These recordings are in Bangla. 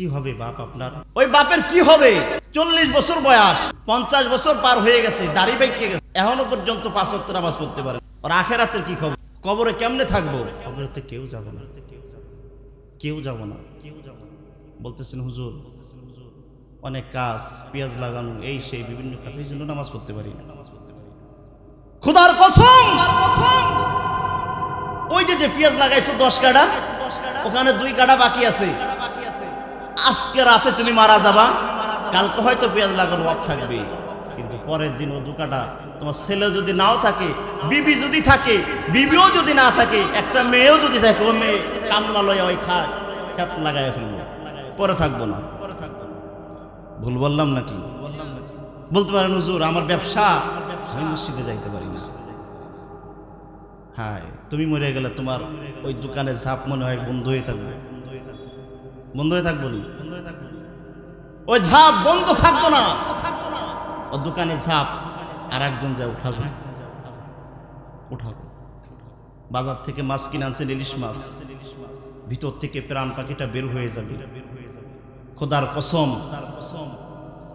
কি হবে বাপ আপনার? ওই বাপের কি হবে? 40 বছর বয়স, 50 বছর পার হয়ে গেছে, দাড়ি পাইকে গেছে, এখনো পর্যন্ত 5 ওয়াক্ত নামাজ পড়তে পারে। আর আখেরাতের কি খবর? কবরে কেমনে থাকবো? কবরেতে কেউ যাবে না, কেউ যাবো না, কেউ যাবো না। বলতেছেন হুজুর অনেক কাজ, পেঁয়াজ লাগানো, এই সেই বিভিন্ন কাজ, এই জন্য নামাজ পড়তে পারি না। খোদার কসম, ওই যে পেঁয়াজ লাগাইছো 10 কাঠা, ওখানে 2 কাঠা বাকি আছে। আজকে রাতে তুমি মারা যাবা, কালকে হয়তো পেঁয়াজ লাগানো অফ থাকবে, কিন্তু পরের দিন ও 2 কাঠা তোমার ছেলে যদি নাও থাকে, বিবি যদি থাকে, বিবিও যদি না থাকে, একটা মেয়েও যদি থাকে, ও মেয়ে কামলা লয় ওই খেত লাগাই ফেলবো, পরে থাকবো না। ভুল বললাম নাকি? বলতে পারেন হুজুর আমার ব্যবসা, আমি মসজিদে যাইতে পারি না। হ্যাঁ, তুমি মরে গেলে তোমার ওই দোকানে ঝাপ মনে হয় বন্ধ হয়ে থাকবে, বন্ধ হয়ে থাকবো না, ওই ঝাপ বন্ধ থাকবো না, ও দোকানে ঝাপ আর একজন যা উঠাবে, উঠাবে। বাজার থেকে মাছ কিনে আনছেন, ইলিশ মাছ, ভিতর থেকে প্রাণ পাখিটা বের হয়ে যাবে। খোদার কসম,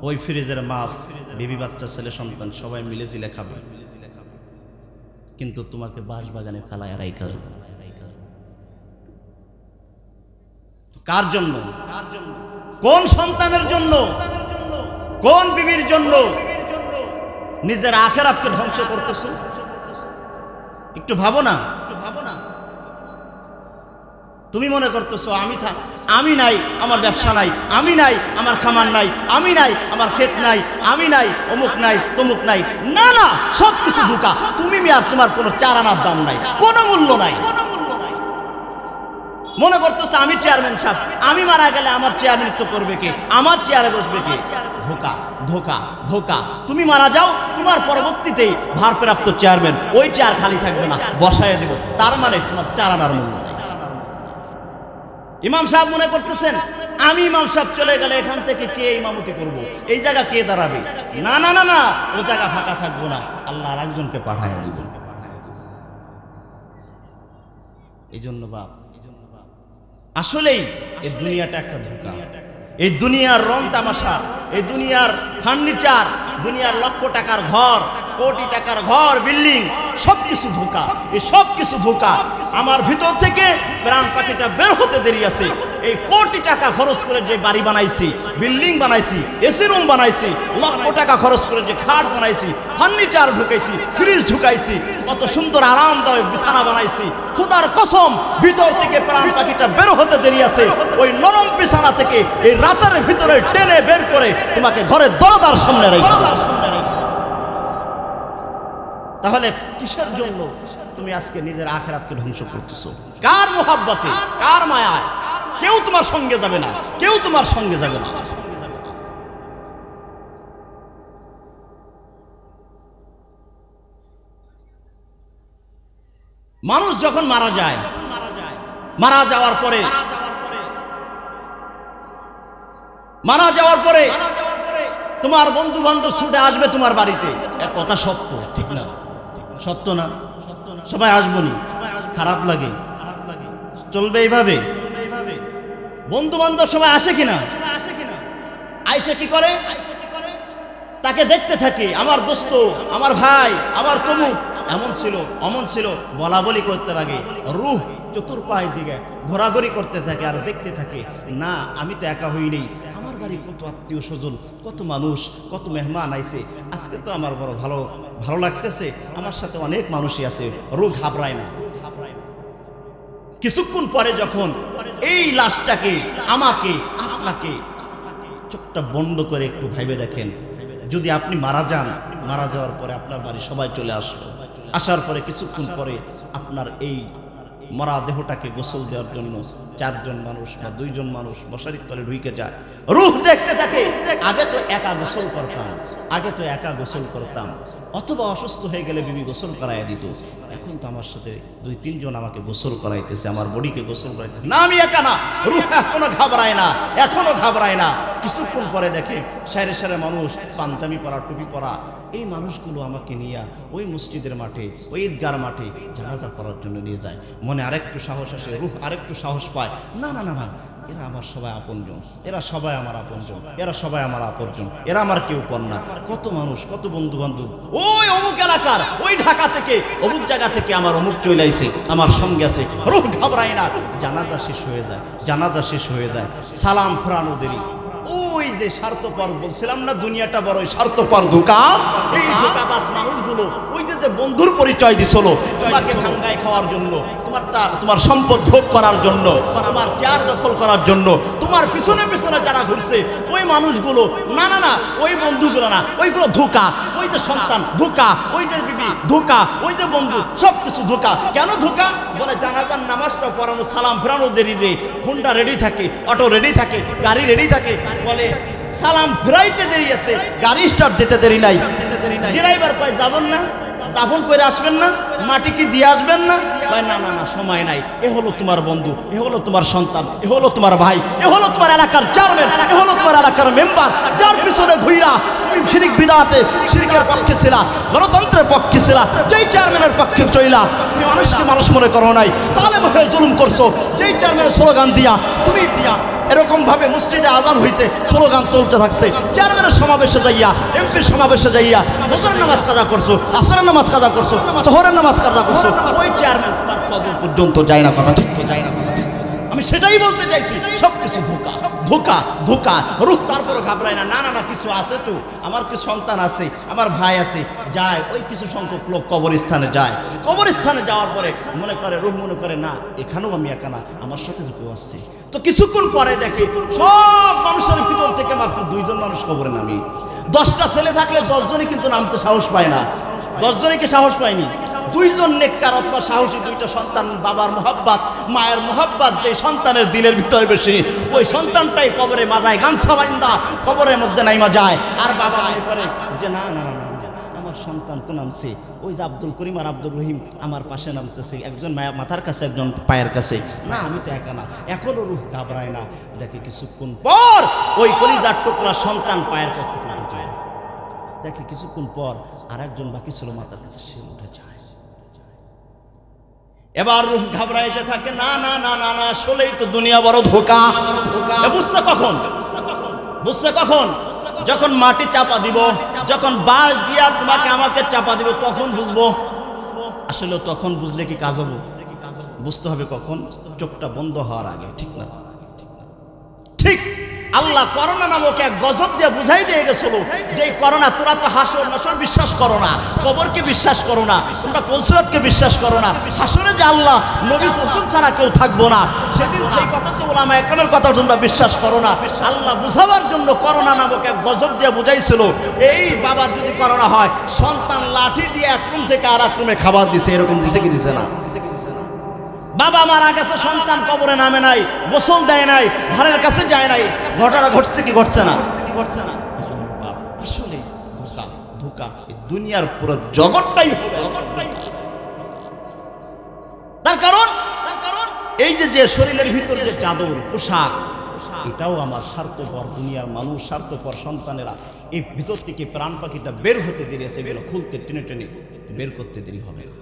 ওই ফ্রিজের মাছ বেবি বাচ্চা, ছেলে সন্তান সবাই মিলে জিলে খাবে, কিন্তু তোমাকে বাঁশ বাগানে ফেলায় রাইখা যাবে। কার জন্য? কোন সন্তানের জন্য? কোন বিবির জন্য নিজের আখেরাতকে ধ্বংস করতেছো? একটু ভাবো না। তুমি মনে করতেছো আমি নাই, আমার ব্যবসা নাই, আমি নাই, আমার খামার নাই, আমি নাই, আমার ক্ষেত নাই, আমি নাই, অমুক নাই, তমুক নাই। না না, সবকিছু ধোঁকা। তুমি আর তোমার কোনো চার আনার দাম নাই, কোনো মূল্য নাই। মনে করতেছো আমি চেয়ারম্যান সাহেব, আমি মারা গেলে আমার চেয়ারম্যানিত্ব করবে কে, আমার চেয়ারে বসবে কে? ধোঁকা, ধোঁকা, ধোঁকা। তুমি মারা যাও, তোমার পরবর্তীতে ভারপ্রাপ্ত চেয়ারম্যান, ওই চেয়ার খালি থাকবে না, বসায় দেব। তার মানে তোমার চার আনার মূল্য নাই। ইমাম সাহেব মনে করতেছেন আমি ইমাম সাহেব চলে গেলে এখান থেকে কে ইমামতি করব, এই জায়গা কে দাঁড়াবে? না না না না, ও জায়গা ফাঁকা থাকবো না, আল্লাহ আর একজনকে পাঠায় দিব। এই জন্য বাপ, আসলেই এই দুনিয়াটা একটা ধোঁকা। এই দুনিয়ার রং তামাশা, এই দুনিয়ার ফার্নিচার, দুনিয়ার লক্ষ টাকার ঘর, কোটি টাকার ঘর, বিল্ডিং, সবকিছু ধোঁকা। এই সবকিছু ধোঁকা। আমার ভিতর থেকে প্রাণ পাখিটা বের হতে দেরি আছে। এই কোটি টাকা খরচ করে যে বাড়ি বানাইছি, বিল্ডিং বানাইছি, এসি রুম বানাইছি, লক্ষ টাকা খরচ করে যে খাট বানাইছি, ফার্নিচার ঢুকাইছি, ফ্রিজ ঢুকাইছি, কত সুন্দর আরামদায়ক বিছানা বানাইছি, খোদার কসম ভিতর থেকে প্রাণ পাখিটা বের হতে দেরি আছে। ওই নরম বিছানা থেকে এই রাতের ভিতরে টেনে বের করে তোমাকে ঘরের দরজার সামনে রেখে। তাহলে কিসের জন্য তুমি আজকে নিজের আখিরাতকে ধ্বংস করতেছো? কার মোহাব্বতে, কার মায়ায়? কেউ তোমার সঙ্গে যাবে না, কেউ তোমার সঙ্গে যাবে না। মানুষ যখন মারা যায়, মারা যাওয়ার পরে তোমার বন্ধু বান্ধব ছুটে আসবে তোমার বাড়িতে। এক কথা সত্য, ঠিক না? সত্য না? সবাই আসবো নি, খারাপ লাগে, চলবে এইভাবে? বন্ধু বান্ধব সবাই আসে কিনা? আইসে কি করে? তাকে দেখতে থাকে, আমার দোস্ত, আমার ভাই, আমার তমুক এমন ছিল, অমন ছিল, বলা বলি করতে লাগে। রূহ চতুর্পায় দিকে ঘোরাঘুরি করতে থাকে আর দেখতে থাকে, না আমি তো একা হই নেই, আমার বাড়ি কত আত্মীয় স্বজন, কত মানুষ, কত মেহমান আইছে, আজকে তো আমার বড় ভালো লাগতেছে, আমার সাথে অনেক মানুষই আছে। রূহ ঘাবড়ায় না। কিছুক্ষণ পরে যখন এই লাশটাকে, আমাকে, আপনাকে চোখটা বন্ধ করে একটু ভাইবে দেখেন, যদি আপনি মারা যান, মারা যাওয়ার পরে আপনার বাড়ি সবাই চলে আসলো, আসার পরে কিছুক্ষণ পরে আপনার এই মরা দেহটাকে গোসল দেওয়ার জন্য 4 জন মানুষ বা 2 জন মানুষ মশারির তলে ঢুকে যায়। রূহ দেখতে থাকে, আগে তো একা গোসল করতাম, অথবা অসুস্থ হয়ে গেলে বিবি গোসল করাইয়া দিত, এখন তো আমার সাথে 2-3 জন আমাকে গোসল করাইতেছে, আমার বডিকে গোসল করাইতেছে। না, আমি একা না। রূহ এখনো ঘাবড়ায় না, কিছুক্ষণ পরে দেখে সাইরে সাইরে মানুষ পাঞ্জাবি পরা, টুপি পরা, এই মানুষগুলো আমাকে নিয়ে ওই মসজিদের মাঠে, ওই ঈদগার মাঠে জানাজা পড়ার জন্য নিয়ে যায়। মনে আরেকটু সাহস আসে, রূহ আরেকটু সাহস পায়, না না না না, এরা আমার সবাই আপনজন, এরা সবাই আমার আপনজন, এরা সবাই আমার আপনজন, এরা আমার কেউ পর না। কত মানুষ, কত বন্ধু বান্ধব, ওই অমুক এলাকার, ওই ঢাকা থেকে, অমুক জায়গা থেকে আমার অমুক চলে আইছে, আমার সঙ্গে আছে, রূহ ঘাবড়ায় না। জানাজা শেষ হয়ে যায়, জানাজা শেষ হয়ে যায়, সালাম ফেরানো দেরি। ওই যে স্বার্থপর বলছিলাম না, দুনিয়াটা বড় স্বার্থপর ধোঁকা। এই ধোঁকাবাজ মানুষগুলো ওই যে বন্ধুর পরিচয় দিছিল তোমাকে ভাঙ্গায় খাওয়ার জন্য, তোমার সম্পদ ভোগ করার জন্য, তোমার চেয়ার দখল করার জন্য, তোমার পিছনে পিছনে যারা ঘুরছে ওই মানুষগুলো, না না না, ওই বন্ধুগুলো না, ওইগুলো ধোঁকা। ওই যে সন্তান ধোঁকা, ওই যে বিবি ধোঁকা, ওই যে বন্ধু, সবকিছু ধোঁকা। কেন ধোঁকা? বলে জানাজার নামাজটা পড়ানো, সালাম ফেরানো দেরি, যে হুন্ডা রেডি থাকে, অটো রেডি থাকে, গাড়ি রেডি থাকে, বলে সালাম ফেরাইতে দেরি আছে, গাড়ি স্টার্ট দিতে দেরি নাই, ড্রাইভার কয় যাবেন না, দাফন করে আসবেন না, মাটি কি দিয়ে আসবেন না? ভাই না না না, সময় নাই। এ হলো তোমার বন্ধু, এ হলো তোমার সন্তান, এ হলো তোমার ভাই, এ হলো তোমার এলাকার চেয়ারম্যান, এ হলো তোমার এলাকার মেম্বার, যার পিছনে ঘুইরা তুমি শিরিক বিদআতে, শিরিকের পক্ষে ছিলা, গণতন্ত্রের পক্ষে ছিলা, যেই চেয়ারম্যানের পক্ষে চইলা তুমি মানুষকে মানুষ মনে করো নাই, জালেম হয়ে জুলুম করছো, যেই চেয়ারম্যানের স্লোগান দিয়া তুমি এরকম ভাবে মসজিদে আযান হইছে, স্লোগান চলতে থাকছে, চেয়ারম্যানের সমাবেশে যাইয়া, এমপির সমাবেশে যাইয়া ফজরের নামাজ কাজা করছো, আসরের নামাজ কাজা করছো, জোহরের নামাজ কাজা করছো, ওই চেয়ারম্যান তোমার কবর পর্যন্ত যায় না। কথা ঠিক, যায় না, কথা ঠিক। আমি সেটাই বলতে চাইছি, সবকিছু ধোঁকা, ধোঁকা, ধোঁকা। রূহ তারপরে ঘাবড়ায় না, না না না, কিছু আছে তো, আমার কিছু সন্তান আছে, আমার ভাই আছে, যায়। ওই কিছু সংখ্যক লোক কবরস্থানে যায়, কবরস্থানে যাওয়ার পরে মনে করে, রূহ মনে করে না, এখানেও আমি একা না, আমার সাথে তো কেউ আসছে। তো কিছুক্ষণ পরে দেখে সব মানুষের ভিতর থেকে মাত্র 2 জন মানুষ কবরে নামি। 10টা ছেলে থাকলে 10 জনই কিন্তু নামতে সাহস পায় না, 10 জনই কি সাহস পায়নি? 2 জন নেককার অথবা সাহসী 2টা সন্তান, বাবার মোহাব্বত, মায়ের মোহাব্বত যে সন্তানের দিলের ভিতরে বেশি, ওই সন্তানটাই কবরে মাজায় গামছা বাইন্দা কবরের মধ্যে নাইমা যায়। আর বাবা মনে করে যে না না না না, আমার সন্তান তো নামছে, ওই যে আব্দুল করিম আর আব্দুল রহিম আমার পাশে নামতেছে, একজন মাথার কাছে, একজন পায়ের কাছে, না আমি তো একা না। এখনো রূহ ঘাবড়ায় না। দেখে কিছুক্ষণ পর ওই কলিজার টুকরা সন্তান পায়ের কাছ থেকে উঠে যায়। দেখে কিছুক্ষণ পর আর একজন বাকি ছিল মাথার কাছে, সে উঠে যায়। এবার রূহ ঘাবড়াইতে থাকে, না না না না না, আসলেই তো দুনিয়া বড় ধোঁকা। বুঝছে কখন? বুঝছে কখন? যখন মাটি চাপা দিব, যখন বাঁশ দিয়া তোমাকে আমাকে চাপা দিব, তখন বুঝবো। আসলে তখন বুঝলে কি কাজ হবে? বুঝতে হবে কখন? চোখটা বন্ধ হওয়ার আগে, ঠিক না? ঠিক। আল্লাহ করোনা নামক এক গজব দিয়ে বুঝাই দিয়ে গেছিল যে করোনা, তোরা তো হাসর নাসর বিশ্বাস করো না, কবরকে বিশ্বাস করো না, তোমরা পলসরাতকে বিশ্বাস করো না, হাসরে যে আল্লাহ নবী রাসূল ছাড়া কেউ থাকবো না, সেদিন সেই কথা তো উলামা একরামের কথা তোমরা বিশ্বাস করো না। আল্লাহ বুঝাবার জন্য করোনা নামক এক গজব দিয়ে বুঝাইছিল, এই বাবার যদি করোনা হয়, সন্তান লাঠি দিয়ে এক রুম থেকে আর এক রুমে খাবার দিছে, এরকম দিছে কি দিছে না? বাবা মারা গেছে, সন্তান কবরে নামে নাই, গোসল দেয় নাই, ধারের কাছে যায় নাই, ঘটনা ঘটছে কি ঘটছে না? আসলে ধোঁকা, ধোঁকা। দুনিয়ার পুরো জগৎটাই তার কারণ এই যে শরীরের ভিতরে যে চাদর, পোশাক, এটাও আমার স্বার্থপর দুনিয়ার মানুষ, স্বার্থপর সন্তানেরা এই ভিতর থেকে প্রাণ পাখিটা বের হতে দেরি আছে, এগুলো খুলতে টেনে টেনে বের করতে দেরি হবে না।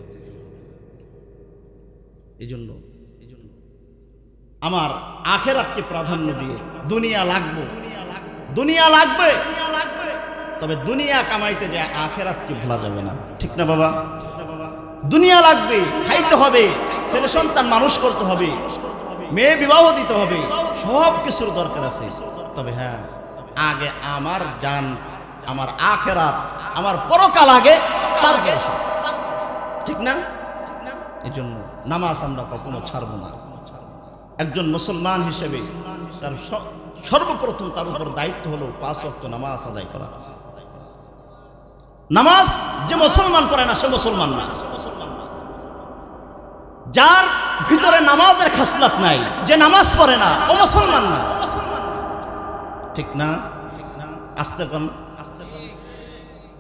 এই জন্য আমার আখেরাতকে প্রাধান্য দিয়ে, দুনিয়া লাগবে, দুনিয়া লাগবে, তবে দুনিয়া কামাইতে যায় আখেরাতকে ভোলা যাবে না, ঠিক না বাবা? দুনিয়া লাগবে, খাইতে হবে, ছেলে সন্তান মানুষ করতে হবে, মেয়ে বিবাহ দিতে হবে, সব কিছুর দরকার আছে। তবে হ্যাঁ, আগে আমার জান, আমার আখেরাত, আমার পরকাল আগে, তারপরে ঠিক না? এই জন্য নামাজ আমরা কখনো ছাড়ব না। একজন মুসলমান হিসেবে তার সর্বপ্রথম তার উপর দায়িত্ব হলো 5 ওয়াক্ত নামাজ আদায় করা। নামাজ যে মুসলমান পড়ে না, সে মুসলমান না। যার ভিতরে নামাজের খাসলাত নাই, যে নামাজ পড়ে না, ও মুসলমান না, ঠিক না? আস্তে কন,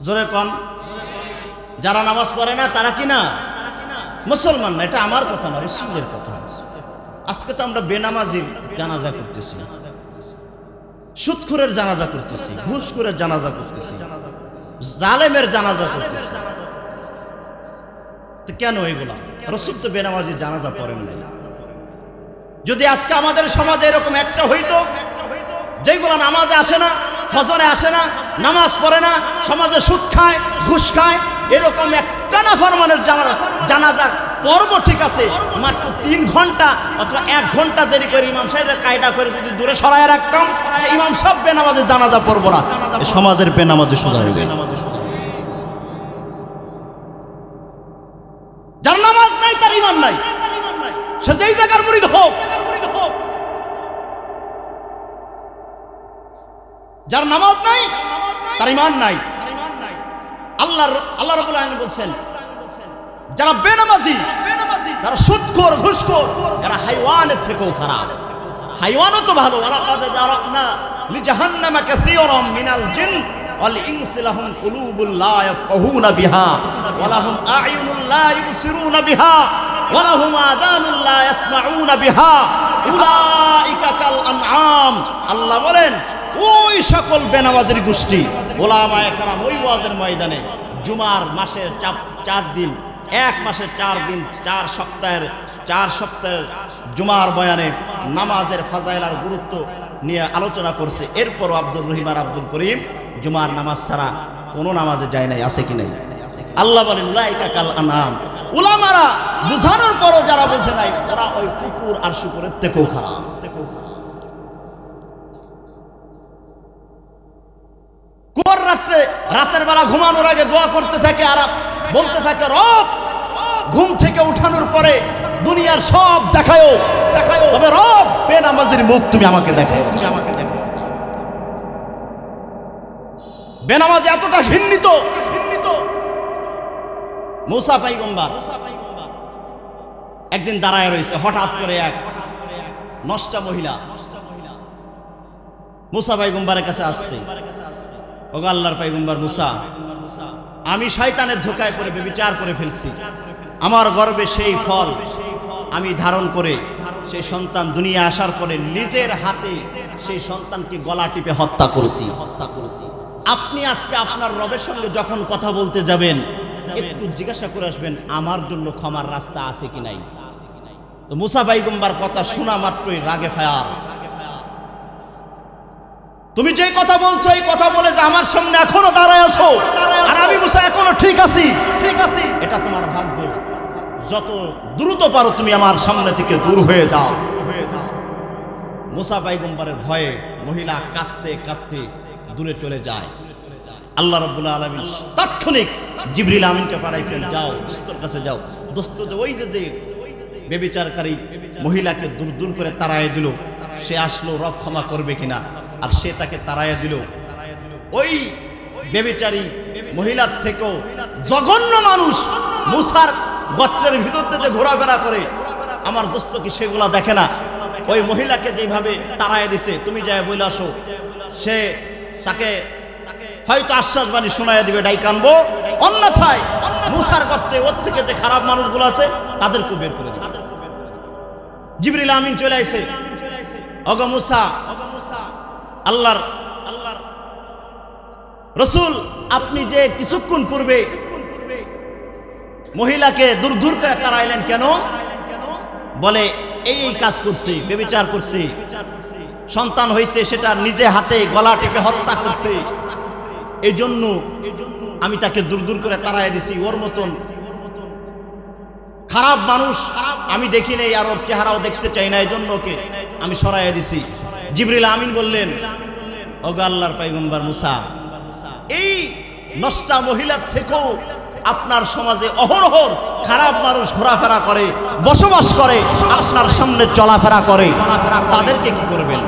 জোরে কন। যারা নামাজ পড়ে না তারা কি না মুসলমান না। এটা আমার কথা না, রাসূলের কথা। আজকে তো আমরা বেনামাজি জানাজা করতেছি, সুদখোরের জানাজা করতেছি, ঘুষখোরের জানাজা করতেছি, জালেমের জানাজা করতেছি। তো কেন এগুলা? রাসূল তো বেনামাজি জানাজা পড়েন নাই। যদি আজকে আমাদের সমাজে এরকম একটা হইতো যেগুলো নামাজে আসে না, ফজরে আসে না, নামাজ পড়ে না, সমাজে সুদ খায়, ঘুষ খায়, এরকম একটা নাফরমানের জানাজা পর্ব ঠিক আছে, মাত্র 3 ঘন্টা অথবা 1 ঘন্টা দেরি করে ইমাম সাহেবের কায়দা করে যদি দূরে সরায় রাখতাম, ইমাম সাহেব বেনামাজে জানাজা পড়ব না, সমাজের বেনামাজি সোজা হয়ে গেল। যার নামাজ নাই তার ঈমান নাই, সে যেই জায়গার মুরিদ হোক। যার নামাজ নাই তার ঈমান নাই। আল্লাহ রাব্বুল আলামিন বলছেন, যারা বেনামাজি, যারা সুদখোর, ঘুষখোর, যারা হাইওয়ানের থেকেও খারাপ। হাইওয়ানও তো ভালো। ওয়ালাকাদ যারাকনা লিজাহান্নামা কাসীরাম মিনাল জিন ওয়াল ইনসি লাহুম কুলুবুল লা ইয়াফকাহুনা বিহা ওয়া লাহুম আ'য়ুনুন লা ইবসিরুনা বিহা ওয়া লাহুম আযানুন লা ইয়াসমাউনা বিহা উলাইকা কাল আনআম। আল্লাহ বলেন, ওই সকল বেনামাজের গোষ্ঠী ওলামায়ে কেরাম ওই ওয়াজের ময়দানে জুমার মাসের 4 দিন, 1 মাসের 4 দিন, 4 সপ্তাহের জুমার বয়ানে নামাজের ফাজাইল আর গুরুত্ব নিয়ে আলোচনা করছে। এরপরও আব্দুর রহিম আর আব্দুল করিম জুমার নামাজ ছাড়া কোনো নামাজে যায় নাই, আছে কি নাই? আল্লাহ বলেন, উলাইকা কাল আনআম। উলামারা বুঝানোর পরও যারা বোঝে নাই, তারা ওই কুকুর আর শুকুরের থেকেও খারাপ। কোর রাতের বেলা ঘুমানোর আগে দোয়া করতে থাকে আর বলতে থাকে, রব ঘুম থেকে উঠানোর পরে দুনিয়ার সব দেখায়ও, তবে রব বেনামাজির মুখ তুমি আমাকে দেখাও। বেনামাজি এতটা ঘৃণিত। মুসা পয়গম্বর একদিন দাঁড়ায় রয়েছে, হঠাৎ করে এক নষ্টা মহিলা মুসা পয়গম্বরের কাছে আসছে। ওগো আল্লাহর পয়গম্বর মুসা, আমি শয়তানের ধোঁকায় পড়ে ব্যভিচার করে ফেলছি। আমার গর্ভে সেই ফল আমি ধারণ করে সেই সন্তান দুনিয়া আসার পরে নিজের হাতে সেই সন্তানকে গলা টিপে হত্যা করেছি। আপনি আজকে আপনার রবের সঙ্গে যখন কথা বলতে যাবেন, একটু জিজ্ঞাসা করে আসবেন আমার জন্য ক্ষমার রাস্তা আছে কি নাই। তো মুসা পয়গম্বর কথা শোনা মাত্রই রাগে ফায়ার, তুমি যে কথা বলছো এই কথা বলে যে আমার সামনে এখনো দাঁড়ায় আছো, আর আমি মুসা এখনো ঠিক আছি, এটা তোমার ভাগ্য। যত দ্রুত পারো তুমি আমার সামনে থেকে দূর হয়ে যাও। মুসা পয়গম্বরের ভয়ে মহিলা কাঁদতে কাঁদতে দূরে চলে যায়। আল্লাহ রাব্বুল আলামিন তাৎক্ষণিক জিবরিল আমিনকে পাঠাইছেন, যাও দোস্তর কাছে যাও। দোস্ত যে ওই যে ব্যভিচারকারী মহিলাকে দূর দূর করে তাড়ায় দিল, সে আসলো রব ক্ষমা করবে কিনা। আর সে তাকে তাড়াইয়া দিল। ওই ব্যভিচারী মহিলার থেকেও জঘন্য মানুষ মুসার গোত্রের ভিতর থেকে ঘোরাফেরা করে, আমার দোস্ত কি সেগুলা দেখে না? ওই মহিলাকে যেভাবে তাড়াইয়া দিছে, তুমি যাই বলে আসো, সে তাকে হয়তো আশ্বাস বাণী শোনাইয়া দিবে, ডাই কানবো, অন্যথায় মুসার গোত্রে ওর থেকে যে খারাপ মানুষগুলো আছে তাদেরকে বের করে দিবে। জিবরিল আমিন চলে আইছে, ওগো মুসা, আল্লাহর রাসূল আপনি যে কিছুক্ষণ পূর্বে মহিলাকে দূর দূর করে তাড়াইলেন কেন? বলে এই কাজ করছে, ব্যভিচার করছে, সন্তান হয়েছে সেটা নিজে হাতে গলা টিপে হত্যা করছে, এই জন্য আমি তাকে দূর দূর করে তাড়াই দিছি। ওর মতন খারাপ মানুষ আমি দেখি নাই, আর ওর চেহারাও দেখতে চাই না, এই জন্য ওকে আমি সরাইয়া দিছি। জিবরিল আমিন বললেন, ওগো আল্লাহর পয়গম্বর মুসা, এই নষ্টা মহিলার থেকেও আপনার সমাজে অহরহ খারাপ মানুষ ঘোরাফেরা করে, বসবাস করে, আপনার সামনে চলাফেরা করে, তাদেরকে কি করবেন?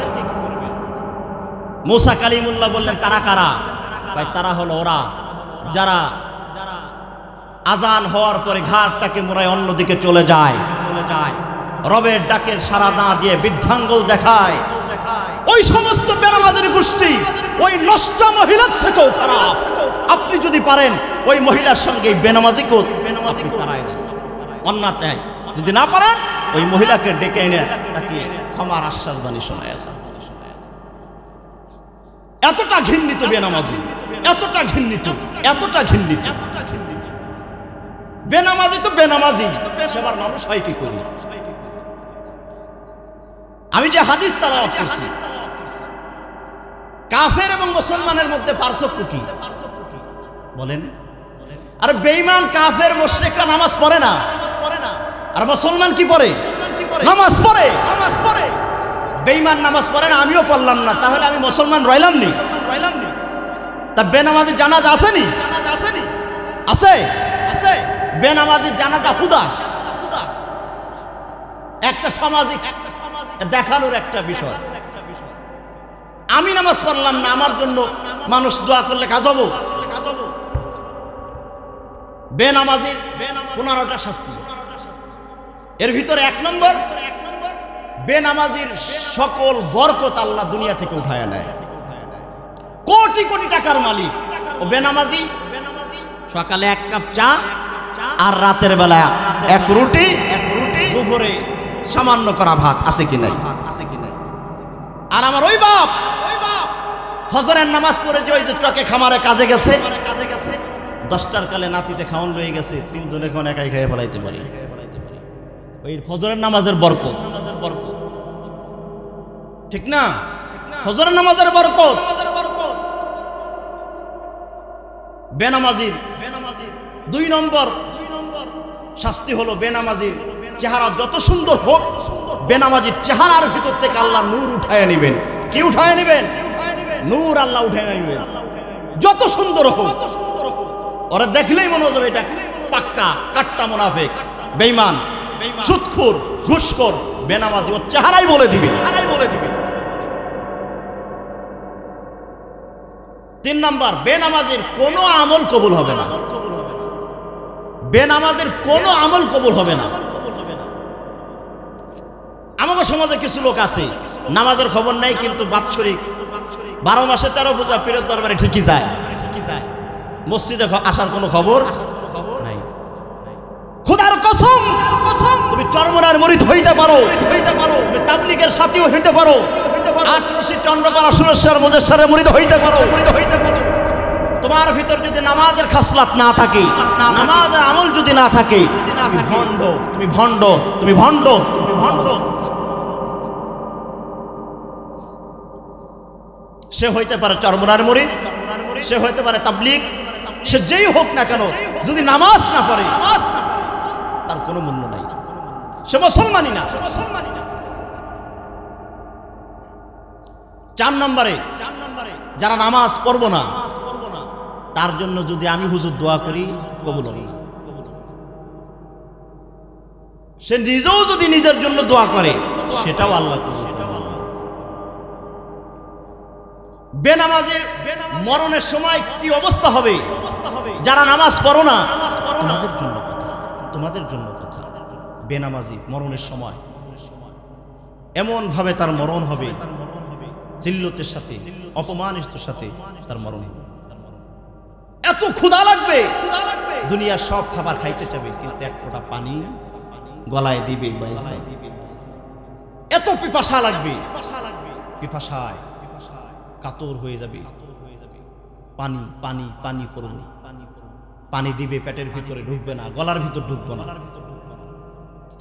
মুসা কালিমুল্লাহ বললেন, তারা কারা? ভাই তারা হলো ওরা যারা আজান হওয়ার পরে ঘাটটাকে মোড়ায় অন্যদিকে চলে যায়, রবের ডাকের সাড়া না দিয়ে বৃদ্ধাঙ্গুল দেখায়। ওই সমস্ত বেনামাজের গোষ্ঠী ওই নষ্ট মহিলার থেকেও খারাপ। আপনি যদি পারেন ওই মহিলার সঙ্গে বেনামাজিকেও তাড়ায় দেন, অন্যথায় যদি না পারেন ওই মহিলাকে ডেকে এনে তাকে ক্ষমার আশ্বাস বাণী শোনায়। এতটা ঘৃণিত বেনামাজি, এতটা ঘৃণিত, এতটা ঘৃণিত। বেনামাজি তো বেনামাজি, সেবার মানুষ হয় কি করি? আমি যে হাদিস তালাওয়াত করছি, কাফের এবং মুসলমানের মধ্যে পার্থক্য কি বলেন? আর বেঈমান কাফের মুশরিকরা নামাজ পড়ে না, আর মুসলমান কি পড়ে? নামাজ পড়ে। বেঈমান নামাজ পড়ে না, আমিও পড়লাম না, তাহলে আমি মুসলমান রইলাম নি? তা বেনামাজির জানাজা আসেনি? আছে। বেনামাজির জানাজা হুদা একটা সামাজিক দেখানোর একটা বিষয়। আমি নামাজ পড়লাম না, আমার জন্য মানুষ দোয়া করলে কাজ হবো? বেনামাজির 15টা শাস্তি। এর ভিতরে 1 নম্বর, বেনামাজির সকল বরকত আল্লাহ দুনিয়া থেকে উঠায় নেয়। কোটি কোটি টাকার মালিক ও বেনামাজি, সকালে 1 কাপ চা আর রাতের বেলা 1 রুটি, দুপুরে সামান্য করা ভাত, আছে কি নাই? আর আমার ওই বাপ ফজরের নামাজ পড়ে যে ওই যে ট্রাকে খামারে কাজে গেছে, 10টার কালে নাতিতে খাওয়ান রয়ে গেছে, 3 জনে এখন একাই খেয়ে ফেলাইতে পারি। ওই ফজরের নামাজের বরকত, ঠিক না? ফজরের নামাজের বরকত। বেনামাজির 2 নম্বর শাস্তি হলো, বেনামাজির চেহারা যত সুন্দর হোক, বেনামাজির চেহারার ভিতর থেকে আল্লাহ নূর উঠায় নেবেন। কি উঠায় নেবেন? নূর আল্লাহ উঠায় নেবেন। যত সুন্দর হোক, ওরা দেখলেই মনে হবে এটা পাক্কা কাট্টা মুনাফিক, বেঈমান, সুদখোর, ঘুষখোর, বেনামাজি। ওর চেহারাই বলে দিবে। 3 নম্বর, বেনামাজির কোনো আমল কবুল হবে না। বেনামাজির কোনো আমল কবুল হবে না। আমাদের সমাজে কিছু লোক আছে, নামাজের খবর নাই, কিন্তু বাৎসরিক 12 মাসে 13 পূজা পীরের দরবারে ঠিকই যায়, মসজিদে আসার কোনো খবর নাই। খোদার কসম, তুমি চরমনার মুরিদ হইতে পারো, তুমি তাবলীগের সাথীও হইতে পারো, 8 চন্দ্রপাড়া সুরেশ্বর মুজাসসারের মুরিদ হইতে পারো। তোমার ভিতর যদি নামাজের খাসলাত না থাকে, নামাজের আমল যদি না থাকে, তুমি ভণ্ড। সে হইতে পারে চরমনার মুরিদ, সে হইতে পারে তাবলীগ, সে যেই হোক না কেন, যদি নামাজ না পড়ে তার কোনো মূল্য নাই, সে মুসলমানই না। 4 নম্বরে, যারা নামাজ পড়বো না, তার জন্য যদি আমি হুজুর দোয়া করি, কবুল হবে না। সে নিজেও যদি নিজের জন্য দোয়া করে, সেটাও আল্লাহ কবুল। বেনামাজের মরণের সময় কি অবস্থা হবে? যারা নামাজ পড়ো না, তোমাদের জন্য কথা। বেনামাজি মরণের সময় এমন ভাবে তার মরণ হবে, জিল্লতের সাথে, অপমানিত সাথে তার মরণ হবে। এত ক্ষুধা লাগবে, দুনিয়ার সব খাবার খাইতে চাবে, কিন্তু 1 ফোঁটা পানি গলায় দিবে, এত পিপাসা লাগবে, পিপাসায় কাতর হয়ে যাবে। পানি পানি পানি করবে, পানি দিবে, পেটের ভিতরে ঢুকবে না, গলার ভিতর ঢুকবে না।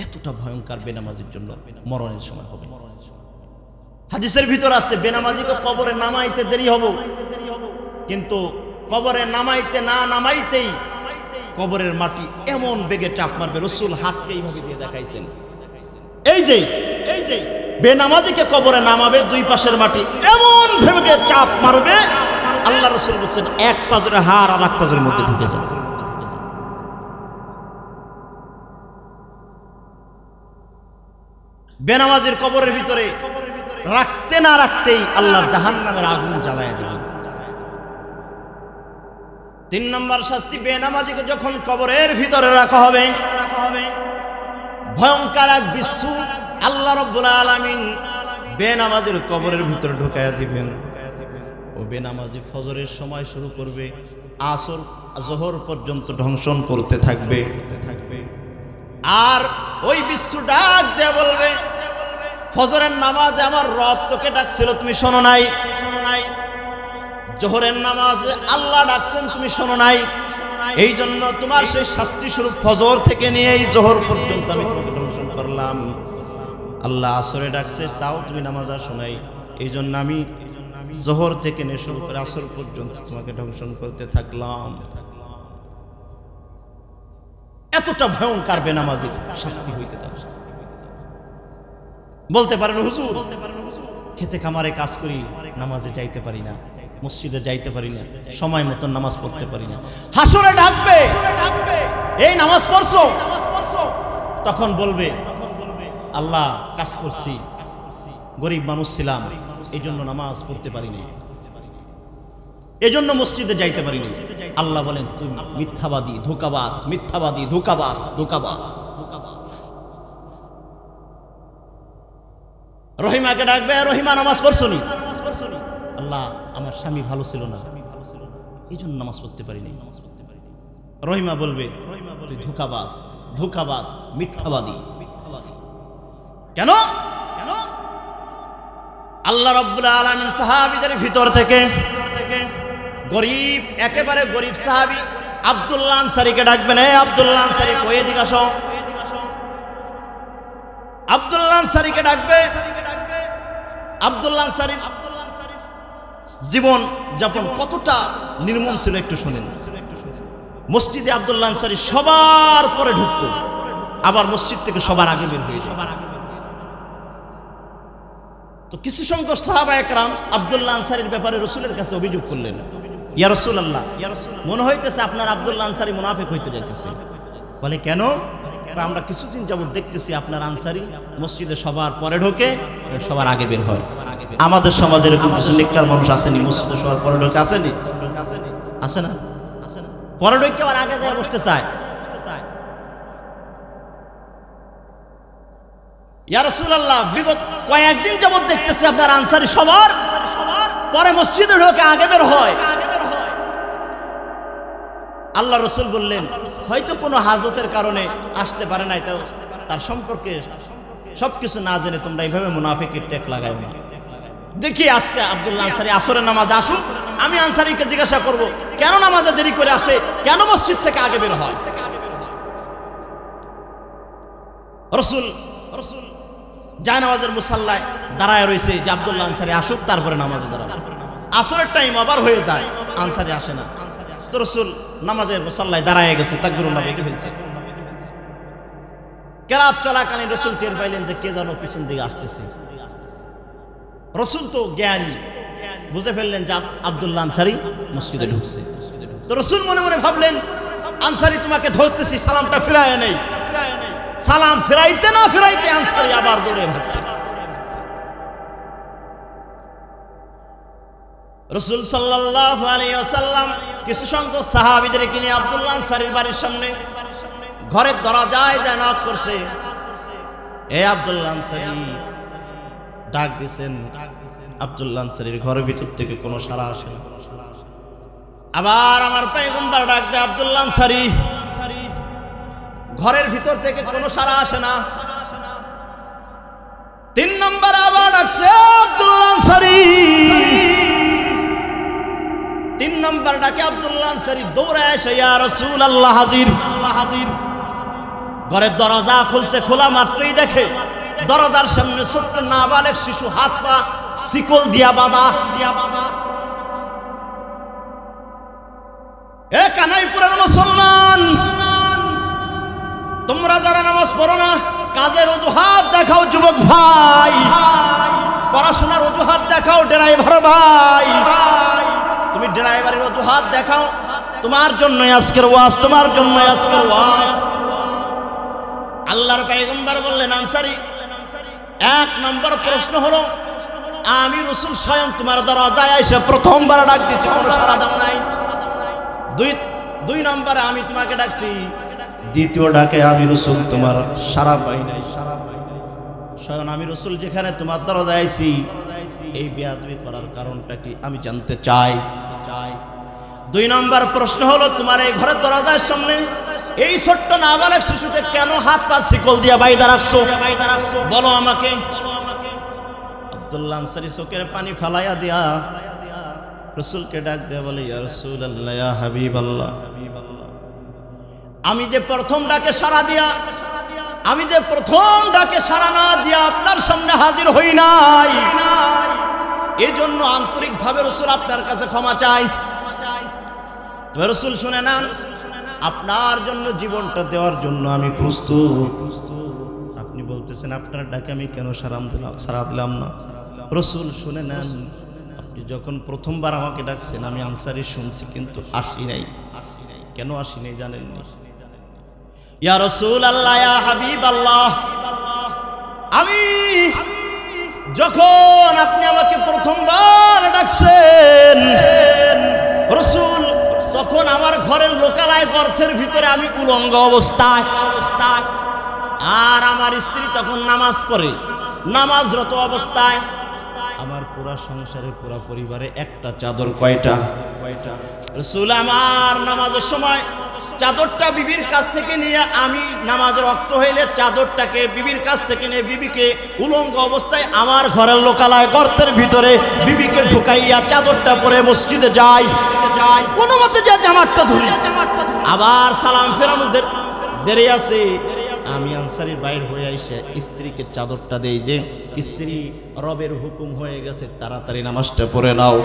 এতটা ভয়ঙ্কর বেনামাজির জন্য মরণের সময় হবে। হাদিসের ভিতর আছে, বেনামাজিকে কবরে নামাইতে দেরি হবে, কিন্তু কবরে নামাইতেই কবরের মাটি এমন বেগে চাপ মারবে, রাসূল হাতকে এইভাবে দিয়ে দেখাইছেন। এই যে বেনামাজিকে কবরে নামাবে, 2 পাশের মাটি এমন ভেবে চাপ মারবে, আল্লাহ রাসূল বলেছেন 1 পাজরের হাড় আর 1 পাজরের মধ্যে ঢুকে যাবে। বেনামাজির কবরের ভিতরে রাখতে না রাখতেই আল্লাহ জাহান্নামের আগুন জ্বালায় দেবেন। 3 নম্বর শাস্তি, বেনামাজিকে যখন কবরের ভিতরে রাখা হবে, ভয়ঙ্কর এক বিশ্বু আল্লাহ রাব্বুল আলামিন বেনামাজির কবরের ভিতরে ঢুকায়া দিবেন। ও বেনামাজি ফজরের সময় শুরু করবে, আসর জোহর পর্যন্ত ধ্বংসন করতে থাকবে। আর ওই বিশ্বু ডাক দিয়ে বলবে, ফজরের নামাজে আমার রব তোকে ডাকছিল, তুমি শোনো নাই। জোহরের নামাজে আল্লাহ ডাকছেন, তুমি শোনো নাই, এই জন্য তোমার সেই শাস্তি স্বরূপ ফজর থেকে নিয়ে এই জোহর পর্যন্ত আমি ধ্বংসন করলাম। আল্লাহ আসরে ডাকছে, তাও তুমি নামাজ আসো নাই, এই জন্য আমি জোহর থেকে নিয়ে শুরু করে আসর পর্যন্ত তোমাকে ধ্বংসন করতে থাকলাম। এতটা ভয়ঙ্কর বেনামাজির শাস্তি হইতে থাকে। বলতে পারেন হুজুর, খেতে খামারে কাজ করি, নামাজে যাইতে পারি না, মসজিদে যাইতে পারি না, সময় মতন নামাজ পড়তে পারি না। হাসরে ডাকবে, এই নামাজ পড়ছো, তখন বলবে আল্লাহ কাজ করছি, গরিব মানুষ ছিলাম, এই জন্য নামাজ পড়তে পারিনি, এই জন্য মসজিদে যাইতে পারিনি। আল্লাহ বলেন তুমি মিথ্যাবাদী, ধোঁকাবাজ, মিথ্যাবাদী, ধোঁকাবাজ, ধোঁকাবাজ। রহিমাকে ডাকবে, রহিমা নামাজ পড়ছো নি? আল্লাহ আমার স্বামী ভালো ছিল না, এই জন্য নামাজ পড়তে পারিনি। রহিমা বলবে তুই ধোঁকাবাজ, ধোঁকাবাজ, মিথ্যাবাদী। কেন? আল্লাহ রাব্বুল আলামিন সাহাবীদের ভিতর থেকে গরিব, একেবারে গরিব সাহাবী আব্দুল্লাহ আনসারীকে ডাকবেন, এই আব্দুল্লাহ আনসারী কই এদিকে আসো। আব্দুল্লাহ আনসারীকে ডাকবে। আব্দুল্লাহ আনসারী জীবন যাপন কতটা নির্মম ছিল একটু শুনেন। মসজিদে আব্দুল্লাহ আনসারী সবার পরে ঢুকতো, আবার মসজিদ থেকে সবার আগে বের হয়ে। তো কিছু সংখ্যক সাহাবা একরাম আব্দুল্লাহ আনসারীর ব্যাপারে রাসূলের কাছে অভিযোগ করলেন, ইয়া রাসূলুল্লাহ, মনে হইতেছে আপনার আব্দুল্লাহ আনসারী মুনাফিক হইতে যাইতেছে। বলে কেন? আমরা কিছুদিন যাবত দেখতেছি আপনার আনসারী মসজিদে সবার পরে ঢোকে, সবার আগে বের হয়। আমাদের সমাজের এরকম কিছু নেককার মানুষ আসেনি, মসজিদে সবার পরে ঢোকে, আসেনি? আসে না? পরে ঢোকে আবার আগে যায় বসতে চায়। ইয়া রাসূলুল্লাহ, বিগত কয়েকদিন যাবত দেখতেছি আপনার আনসারী সবার পরে মসজিদে ঢোকে, আগে বের হয়। আল্লাহ রাসূল বললেন হয়তো কোনো হাজতের কারণে আসতে পারে নাই, তার সম্পর্কে সবকিছু না জেনে তোমরা এইভাবে মুনাফিকের টেক লাগাও না। দেখি আজকে আব্দুল্লাহ আনসারী আসরের নামাজ আসুন, আমি আনসারীকে জিজ্ঞাসা করব কেন নামাজে দেরি করে আসে, কেন মসজিদ থেকে আগে বের হয়। রাসূল জায়নামাজের মুসাল্লায় দাঁড়ায় রয়েছে যে আব্দুল্লাহ আনসারী আসুক, তারপরে নামাজে দাঁড়াবে। আসরের টাইম আবার হয়ে যায়, আনসারী আসে না। তো রাসূল নামাজের মুসাল্লায় দাঁড়ায় গেছে, তাকবীরুল্লাহ বেগে ফেলছে। কেরাত চলাকালীন রাসূল টের পাইলেন যে কে যেন পিছন দিকে আসতেছে। রাসূল তো জ্ঞানী, বুঝে ফেললেন যে আব্দুল্লাহ আনসারী মসজিদে ঢুকছে। তো রাসূল মনে মনে ভাবলেন আনসারী তোমাকে ধরতেছি, সালামটা ফিরায় নেই। সালাম ফিরাইতে না ফিরাইতে আনসারী আবার দৌড়ে ভাগছে। রাসূল সাল্লাল্লাহু আলাইহি ওয়াসাল্লাম কিছু সংখ্যক সাহাবীদেরকে নিয়ে আব্দুল্লাহ আনসারীর বাড়ির সামনে ঘরের দরজায় যায় নক করছে। এ আব্দুল্লাহ আনসারী, ডাক দিছেন। আব্দুল্লাহ আনসারীর ঘরের ভিতর থেকে কোনো সাড়া আসে না। আবার আমার পয়গম্বর ডাক দেয়, আব্দুল্লাহ আনসারী, ঘরের ভিতর থেকে কোনো সাড়া আসে না। 3 নম্বর আবার ডাকছে, আব্দুল্লাহ আনসারী। 3 নম্বর ডাকে আব্দুল্লাহ আনসারী দৌড়ায় এসে ইয়া রাসূলুল্লাহ, হাজির, আল্লাহ হাজির। ঘরের দরজা খুলছে, খোলা মাত্রই দেখে দরজার সামনে ছোট্ট নাবালেগ শিশু, হাত পা শিকল দিয়া বাঁধা। এ কানাইপুরের মুসলমান, তোমরা যারা নামাজ পড়ো না, কাজের অজুহাত দেখাও যুবক ভাই, পড়াশোনার অজুহাত দেখাও ড্রাইভার ভাই, তুমি ড্রাইভারের অজুহাত দেখাও। তোমার জন্যই আজকের ওয়াজ, তোমার জন্যই আজকের ওয়াজ। আল্লাহর পয়গম্বর বললেন, আনসারী, 1 নম্বর প্রশ্ন হলো আমি রাসূল স্বয়ং তোমার দরজায় এসে প্রথমবার ডাক দিয়েছি, কোনো সাড়া দাও নাই। 2 নম্বরে আমি তোমাকে ডাকছি, দ্বিতীয় ডাকে আমি রাসূল তোমার সাড়া পাই নাই। স্বয়ং আমি রাসূল যেখানে তোমার দরজায় আইছি, এই বেয়াদবি করার কারণটা কি আমি জানতে চাই। 2 নম্বর প্রশ্ন হলো তোমার এই ঘরের দরজার সামনে এই ছোট্ট নাবালক শিশুকে কেন হাত পা শিকল দিয়ে বাইধা রাখছো, বলো আমাকে। আব্দুল্লাহ আনসারী চোখের পানি ফালাইয়া দিয়া রসুলকে ডাক দেয়া বলে, ইয়া রাসূলুল্লাহ, ইয়া হাবিবাল্লাহ, আমি যে প্রথম ডাকে সাড়া না দিয়া আপনার সামনে হাজির হই নাই, এই জন্য আন্তরিকভাবে রাসূল আপনার কাছে ক্ষমা চাই। তবে রাসূল শুনে নেন, আপনার জন্য জীবনটা দেওয়ার জন্য আমি প্রস্তুত। আপনি বলতেছেন আপনার ডাকে আমি কেন সাড়া দিলাম না? রাসূল শুনে নেন, আপনি যখন প্রথমবার আমাকে ডাকছেন আমি আনসারি শুনছি, কিন্তু আসি নাই। কেন আসি নাই জানেন না? ইয়া রাসূলুল্লাহ, ইয়া হাবিবাল্লাহ, আমি যখন আপনি আমাকে প্রথমবার ডাকছেন রাসূল, তখন আমার ঘরের লোকালয় গর্তের ভিতরে আমি উলঙ্গ অবস্থায়, আর আমার স্ত্রী তখন নামাজ পড়ে, নামাজরত অবস্থায়। আমার পুরা সংসারে, পুরা পরিবারে একটা চাদর। কয়টা? রাসূল আমার নামাজের সময় চাদরটা বিবির কাছ থেকে নিয়ে, আমি নামাজের ওয়াক্ত হইলে চাদরটাকে বিবির কাছ থেকে নিয়ে বিবিকে উলঙ্গ অবস্থায় আমার ঘরের লোকালয় গর্তের ভিতরে বিবিকে ঢুকাইয়া চাদরটা পরে মসজিদে যাই। কোনো মতে যে জামাতটা ধরি, আবার সালাম ফেরানো দেরি আছে, আমি আনসারির বাইর হয়ে আইসে স্ত্রীকে চাদরটা দেই যে, স্ত্রী রবের হুকুম হয়ে গেছে, তাড়াতাড়ি নামাজটা পড়ে নাও।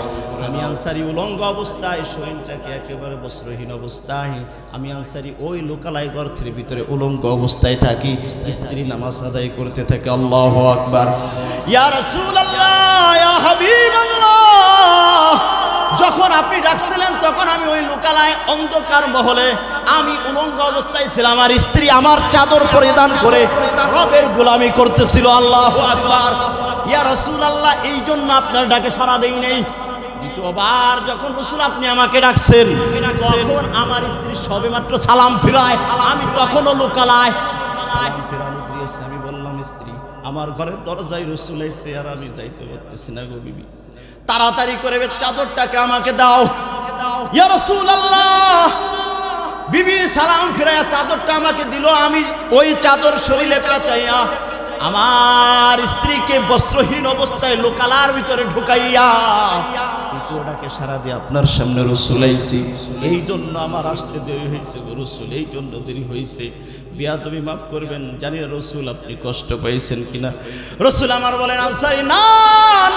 আমি আনসারি উলঙ্গ অবস্থায়, শরীরটাকে একেবারে বস্ত্রহীন অবস্থায়, আমি আনসারি ওই লোকালয় গর্তের ভিতরে উলঙ্গ অবস্থায় থাকি, স্ত্রী নামাজ আদায় করতে থাকে। আল্লাহু আকবার। ইয়া রাসূলুল্লাহ, ইয়া হাবিবাল্লাহ, যখন আপনি ডাকছিলেন তখন আমি ওই লোকালয় অন্ধকার মহলে আমি উলঙ্গ অবস্থায় ছিলাম, আর স্ত্রী আমার চাদর পরিধান করে রবের গোলামি করতেছিল। আল্লাহু আকবার। ইয়া রাসূলুল্লাহ, এই জন্য আপনার ডাকে সাড়া দেই নাই। দ্বিতীয়বার যখন রাসূল আপনি আমাকে ডাকছেন, তখন আমার স্ত্রী সবেমাত্র সালাম ফিরায়, আমি তখনও লোকালয়। সালাম ফিরানো দিয়েছে, আমি বললাম, স্ত্রী আমার ঘরের দরজায় রাসূল আইছে, আর আমি যাইতে পারতেছি না গো বিবি, তাড়াতাড়ি করে চাদরটাকে আমাকে দাও। ইয়া রাসূলুল্লাহ, বিবি সালাম ফিরাইয়া চাদরটা আমাকে দিল, আমি ওই চাদর শরীরে পেঁচাইয়া আমার স্ত্রীকে বস্ত্রহীন অবস্থায় লোকালার ভিতরে ঢুকাইয়া দ্বিতীয়টাকে সারা দিয়ে আপনার সামনে রাসূল আইছি। এই জন্য আমার আসতে দেরি হয়েছে গো রাসূল, এই জন্য দেরি হয়েছে। বিয়া তুমি মাফ করবেন, জানি না রাসূল আপনি কষ্ট পাইছেন কিনা। রাসূল আমার বলেন, আনসারী, না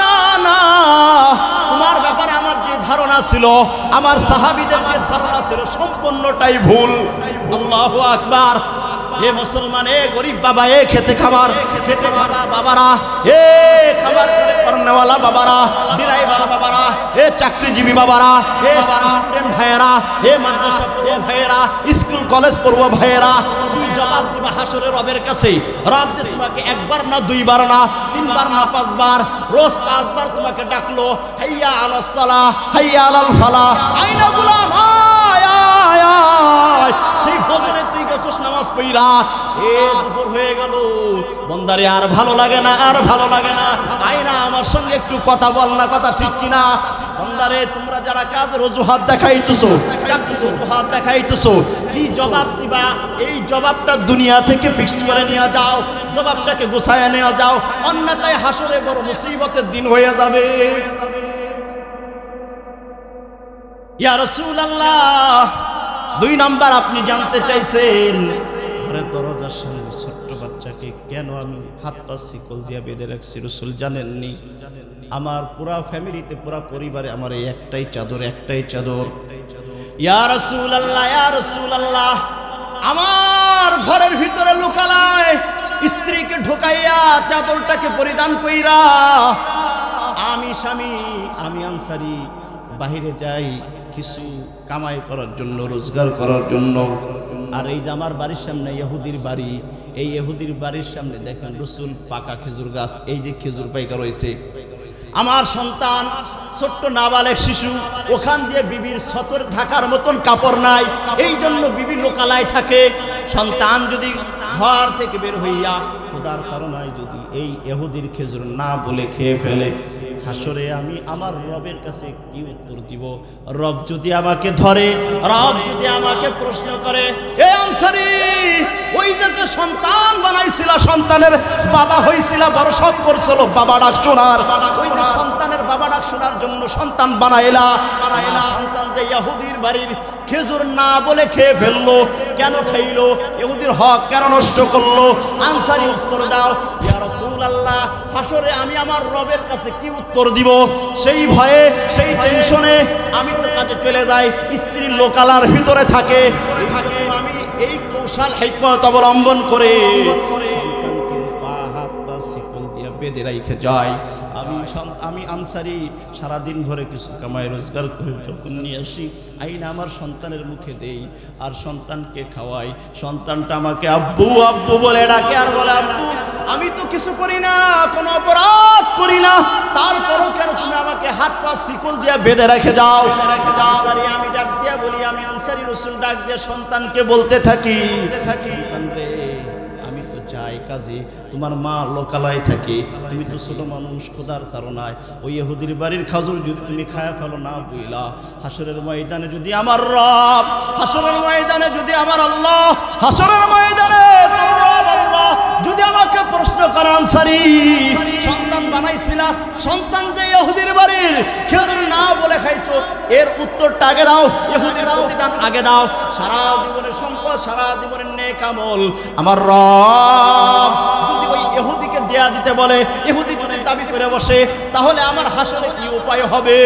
না না, তোমার ব্যাপারে আমার যে ধারণা ছিল, আমার সাহাবীদের যে ধারণা ছিল, সম্পূর্ণটাই ভুল। আল্লাহু আকবার। এ মুসলমান, এ গরিব বাবা, এ খেতে খাবার বাবারা, এ খাবার করে পড়নেওয়ালা বাবারা, ড্রাইভার বাবারা, এ চাকরিজীবী বাবারা, এ স্টুডেন্ট ভাইয়েরা, এ মাদ্রাসা পড়ুয়া ভাইয়েরা, স্কুল কলেজ পড়ুয়া ভাইয়েরা, কি জবাব দিবা হাসরের রবের কাছে? রব যে তোমাকে একবার না, দুইবার না, তিনবার না, পাঁচবার, রোজ 5 বার তোমাকে ডাকলো, হাইয়া আলাস সালাহ, হাইয়া আলাল ফালাহ, আইনা গোলাম, আয় আয় আয়। সেই ফজরে তুই গেছস নামাজ পড়া, এ দুপুর হয়ে গেল, বন্দারে আর ভালো লাগে না, আর ভালো লাগে না, আইনা আমার সঙ্গে একটু কথা বল না, কথা ঠিক কিনা? বন্দারে, তোমরা যারা কাজের অজুহাত দেখাইতেছো, চাকরির অজুহাত দেখাইতেছো, কি জবাব দিবা? এই জবাবটা দুনিয়া থেকে ফিক্সড করে নিয়ে যাও, জবাবটাকে গোছায় নিয়ে যাও, অন্যথায় হাসরে বড় মুসিবতের দিন হয়ে যাবে। ইয়া রাসূলুল্লাহ, 2 নাম্বার আপনি জানতে চাইছেন, ঘরের দরজার সামনে ছোট্ট বাচ্চাকে কেন আমি হাত পা শিকল দিয়ে বেঁধে রাখছি? রাসূল জানেননি? আমার পুরা ফ্যামিলিতে, পুরা পরিবারে আমার এই একটাই চাদর, একটাই চাদর। ইয়া রাসূলুল্লাহ, ইয়া রাসূলুল্লাহ, আমার ঘরের ভিতরে লুকালায় স্ত্রীকে ঢোকাইয়া চাদরটাকে পরিধান কইরা আমি স্বামী, আমি আনসারী বাহিরে যাই কিছু কামাই করার জন্য, রোজগার করার জন্য। আর এই যে আমার বাড়ির সামনে ইহুদির বাড়ি, এই ইহুদির বাড়ির সামনে দেখেন রাসূল পাকা খেজুর গাছ, এই যে খেজুর পাইকা রয়েছে। আমার সন্তান ছোট্ট নাবালেক শিশু, ওখান দিয়ে বিবির সতর ঢাকার মতন কাপড় নাই, এই জন্য বিবি লোকালায় থাকে। সন্তান যদি ঘর থেকে বের হইয়া খোদার তাড়নায় যদি এই ইহুদির খেজুর না বলে খেয়ে ফেলে, হাসরে আমি আমার রবের কাছে কি উত্তর দিব? রব যদি আমাকে ধরে, রব যদি আমাকে প্রশ্ন করে, এ আনসারী, ওই যে সন্তান বানাইছিল, সন্তানের বাবা হইছিল, বড় শখ করছিল বাবা ডাক শোনার, ওই যে সন্তানের বাবা ডাক শোনার জন্য সন্তান বানাইলা, সন্তান যে ইহুদির বাড়ির খেজুর না বলে খেয়ে ফেললো, কেন খাইলো? ইহুদির হক কেন নষ্ট করলো? আনসারী উত্তর দাও। ইয়া রাসূলুল্লাহ, হাসরে আমি আমার রবের কাছে কি উত্তর দিব? সেই ভয়ে, সেই টেনশনে আমি তো কাজে চলে যাই, স্ত্রীর লোকালার ভিতরে থাকে। এই জন্য আমি এই কৌশল হিকমত অবলম্বন করে সন্তানকে পা হাত পা শিকল দিয়ে বেঁধে রেখে যাই। আমি আনসারী সারাদিন ভরে কিছু কামাই রোজগার করে যখন নিয়ে আসি, আইনা আমার সন্তানের মুখে দেই আর সন্তানকে খাওয়াই। সন্তানটা আমাকে আব্বু আব্বু বলে ডাকে আর বলে, আব্বু আমি তো কিছু করি না, কোনো অপরাধ করি না, তারপরও কেন তুমি আমাকে হাত পা শিকল দিয়ে বেঁধে রেখে যাও? আনসারী আমি ডাক দিয়া বলি, আমি আনসারী রাসূল ডাক দিয়ে সন্তানকে বলতে থাকি, সন্তান রে, আমি তো যাই কাজে, তোমার মা লোকালয় থাকে, তুমি তো ছোট মানুষ, খোদার তাড়নায় ওই ইহুদির বাড়ির খাজুর যদি তুমি খায়া ফেলো না বুইলা, হাসরের ময়দানে যদি আমার রব, হাসরের ময়দানে যদি আমার আল্লাহ, হাসরের ময়দানে তোর রব আল্লাহ যদি আমাকে প্রশ্ন করে, আনসারী সন্তান বানাইছিলা, সন্তান যে ইহুদির বাড়ির খেজুর না বলে খাইছো, এর উত্তরটা আগে দাও, ইহুদির প্রতিদান আগে দাও। সারা জীবনের সম্পদ, সারা জীবনের নেক আমল আমার রব যদি ওই ইহুদিকে দেয়া দিতে বলে, ইহুদি যদি দাবি করে বসে, তাহলে আমার হাসরে কি উপায় হবে?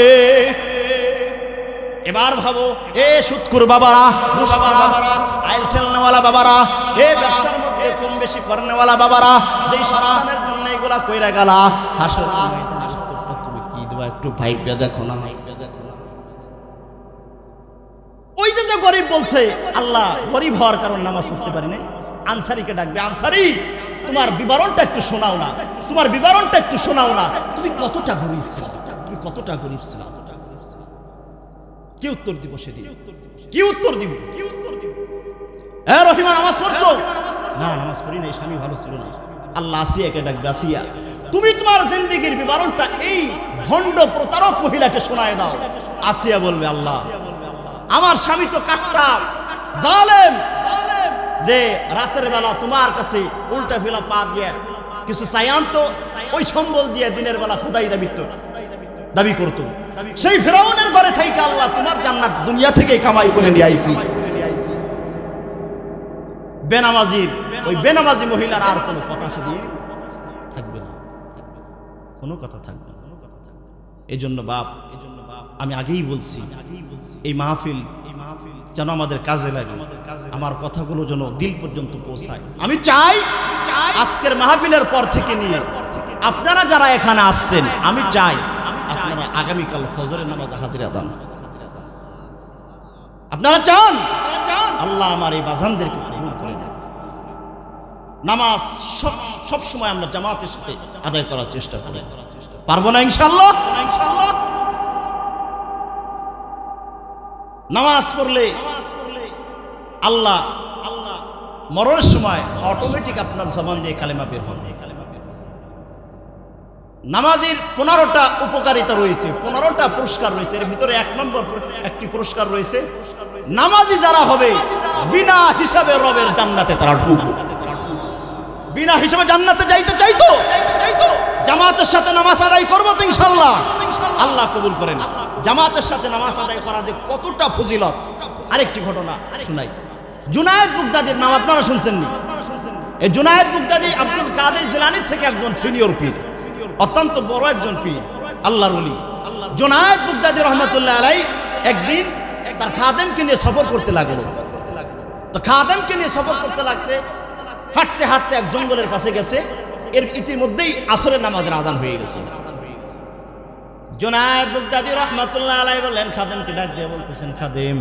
এবার ভাবো, এ সুদখোর বাবারা, বাবারা, আইল ঠেলনেওয়ালা বাবারা, এ ব্যবসার মধ্যে কম বেশি করনেওয়ালা বাবারা, যেই সন্তানের জন্য এগুলা কইরা গেলা, হাসর তুমি কি দেবা? একটু ভাইবা দেখো না, ভাইবা দেখো না। ওই যে গরিব বলছে, আল্লাহ গরিব হওয়ার কারণে নামাজ পড়তে পারি না, আনসারীকে ডাকবে, আনসারী তোমার বিবরণটা একটু শোনাও না, তোমার বিবরণটা একটু শোনাও না, তুমি কতটা গরিব ছিল, তুমি কতটা গরিব ছিল? কি উত্তর দিব সেদিন? কি উত্তর দিব? কি উত্তর দিব? হ্যাঁ রহিমা নামাজ পড়ছো? না নামাজ পড়ি নাই, স্বামী ভালো ছিল না। আল্লাহ আসিয়াকে ডাকবে, আসিয়া তুমি তোমার জিন্দেগির বিবরণটা এই ভণ্ড প্রতারক মহিলাকে শোনায় দাও। আসিয়া বলবে, আল্লাহ আমার স্বামী তো কাট্টা জালেম, যে রাতের বেলা তোমার কাছে উল্টা ফেলা পা দিয়ে কিছু চাইয়ান তো ওই সম্বল দিয়ে দিনের বেলা খুদাই দাবি করতো। সেই ফেরাউনের ঘরে থেকে আল্লাহ তোমার জান্নাত দুনিয়া থেকে কামাই করে নিয়ে আইছি। বেনামাজির ওই বেনামাজি মহিলার আর কোনো কথা সেদিন থাকবে না, কোনো কথা থাকবে না। এই জন্য বাপ, আমি আগেই বলছি, এই মাহফিল যেন আমাদের কাজে লাগে, আমার কথাগুলো যেন দিল পর্যন্ত পৌঁছায়। আমি চাই আজকের মাহফিলের পর থেকে নিয়ে আপনারা যারা এখানে আসছেন, আমি চাই আপনারা আগামীকাল ফজরের নামাজে হাজিরা দেন। আপনারা চান আল্লাহ আমার এই বাজানদেরকে কবুল করে দেন। নামাজ সব সময় আমরা জামাতের সাথে আদায় করার চেষ্টা করি, পারবো না ইনশাআল্লাহ? নামাজ পড়লে আল্লাহ মরণের সময় অটোমেটিক আপনার জবান দিয়ে কালেমা বের হবে। নামাজের 15টা উপকারিতা রয়েছে, 15টা পুরস্কার রয়েছে। এর ভিতরে 1 নম্বর একটি পুরস্কার রয়েছে, নামাজি যারা হবে বিনা হিসাবে রবের জান্নাতে তারা ঢুকবে। বিনা হিসাবে জান্নাতে যাইতে চাইতো, জামাতের সাথে নামাজ আদায় করবো তো ইনশাআল্লাহ। আল্লাহ কবুল করেন। জামাতের সাথে নামাজ আদায় করা যে কতটা ফজিলত, আরেকটি ঘটনা শুনাই। জুনায়েদ বুগদাদির নাম আপনারা শুনছেননি? এই জুনায়েদ বুগদাদি আব্দুল কাদের জিলানীর থেকে একজন সিনিয়র পীর, অত্যন্ত বড় একজন পীর, আল্লাহর ওলি। জুনায়েদ বুগদাদি রহমতুল্লাহ আলাইহি একদিন তার খাদেমকে নিয়ে সফর করতে লাগলো। তো খাদেমকে নিয়ে সফর করতে লাগতে হাঁটতে হাঁটতে এক জঙ্গলের পাশে গেছে। এর ইতিমধ্যেই আসরের নামাজের আযান হয়ে গেছে। জুনায়েদ বুগদাদি রহমতুল্লাহ আলাইহি বললেন, খাদেমকে ডাক দিয়ে বলতেছেন, খাদেম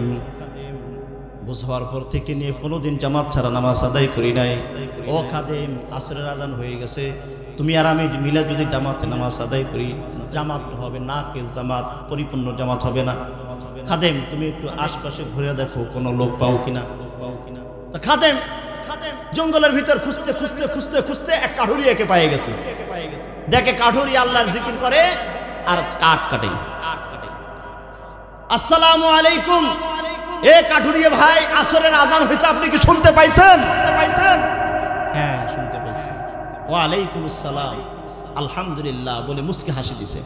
বুঝার পর থেকে নিয়ে কোনোদিন জামাত ছাড়া নামাজ আদায় করি নাই। ও খাদেম, আসরের আযান হয়ে গেছে, তুমি আর আমি মিলে যদি জামাতে নামাজ আদায় করি, জামাত হবে না, কে জামাত পরিপূর্ণ জামাত হবে না। খাদেম তুমি একটু আশপাশে ঘুরে দেখো কোনো লোক পাও কিনা। তো খাদেম জঙ্গলের ভিতর খুঁজতে খুঁজতে খুঁজতে খুঁজতে এক কাঠুরিয়াকে পেয়ে গেছে। দেখে কাঠুরি আল্লাহর জিকির করে আর কাঠ কাটে। আসসালামু আলাইকুম, এ কাঠুরিয়া ভাই, আসরের আজান হয়েছে, আপনি কি শুনতে পাইছেন? হ্যাঁ শুনতে পাইছি। ওয়ালাইকুম আসসালাম, আলহামদুলিল্লাহ বলে মুস্কি হাসি দিছে।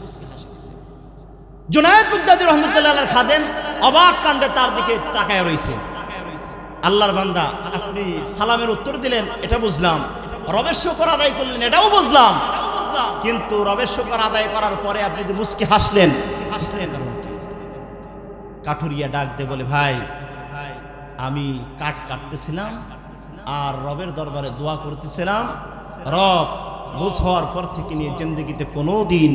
জুনায়েদ বাগদাদী রাহমাতুল্লাহ আলাইহির খাদেম অবাক কাণ্ডে তার দিকে তাকায় রইছে। আল্লাহর বান্দা, আপনি সালামের উত্তর দিলেন এটা বুঝলাম, রবের শুকর আদায় করলেন এটাও বুঝলাম, কিন্তু রবের শুকর আদায় করার পরে আপনি যে মুস্কি হাসলেন, কারণ কি? কাঠুরিয়া ডাক দে বলে, ভাই আমি কাঠ কাটতেছিলাম আর রবের দরবারে দোয়া করতেছিলাম, রব বুঝ হওয়ার পর থেকে নিয়ে জিন্দেগিতে কোনোদিন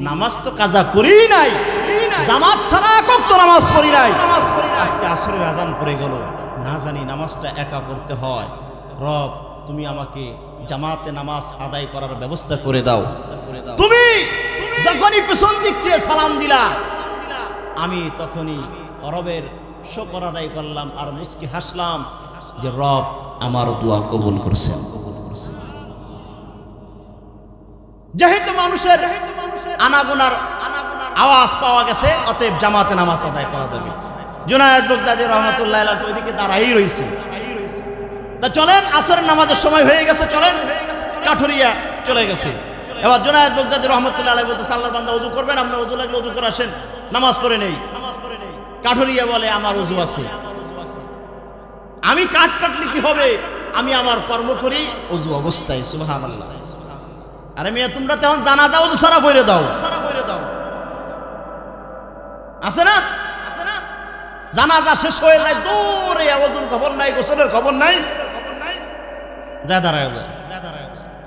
নামাজ তো কাজা করি নাই, জামাত ছাড়া কত নামাজ পড়ি নাই, আজকে আসরের আজান পড়ে গেল, না জানি নামাজটা একা পড়তে হয়, রব তুমি আমাকে জামাতে নামাজ আদায় করার ব্যবস্থা করে দাও। তুমি যখনই পেছন দিক দিয়ে সালাম দিলা, আমি তখনই রবের শুকর আদায় করলাম আর মুস্কি হাসলাম যে রব আমার দোয়া কবুল করছেন। যেহেতু মানুষের আনাগোনার আওয়াজ পাওয়া গেছে, অতএব জামাতে নামাজ আদায় করা যাবে। জুনায়েদ বাগদাদী রাহমাতুল্লাহ আলাইহি ওইদিকে দাঁড়াই রইছে। তা চলেন, আসরের নামাজের সময় হয়ে গেছে, চলেন। কাঠুরিয়া চলে গেছে। এবার জুনায়েদ বাগদাদী রাহমাতুল্লাহ আলাইহি বলতে, আল্লাহর বান্দা ওযু করবেন, আপনি ওযু লাগলে ওযু করে আসেন, নামাজ পড়ে নেই। কাঠুরিয়া বলে, আমার ওযু আছে, আমি কাঠ কাটলে কি হবে, আমি আমার কর্ম করি ওযু অবস্থায়। সুবহানাল্লাহ। আরে মিয়া, তোমরা তখন জানাজা ওযু সারা পড়ে দাও, আছে না? জানাজা শেষ হয়ে যায়, দৌড়ে ওযুর খবর নাই, গোসলের খবর নাই, যা দাঁড়ায়।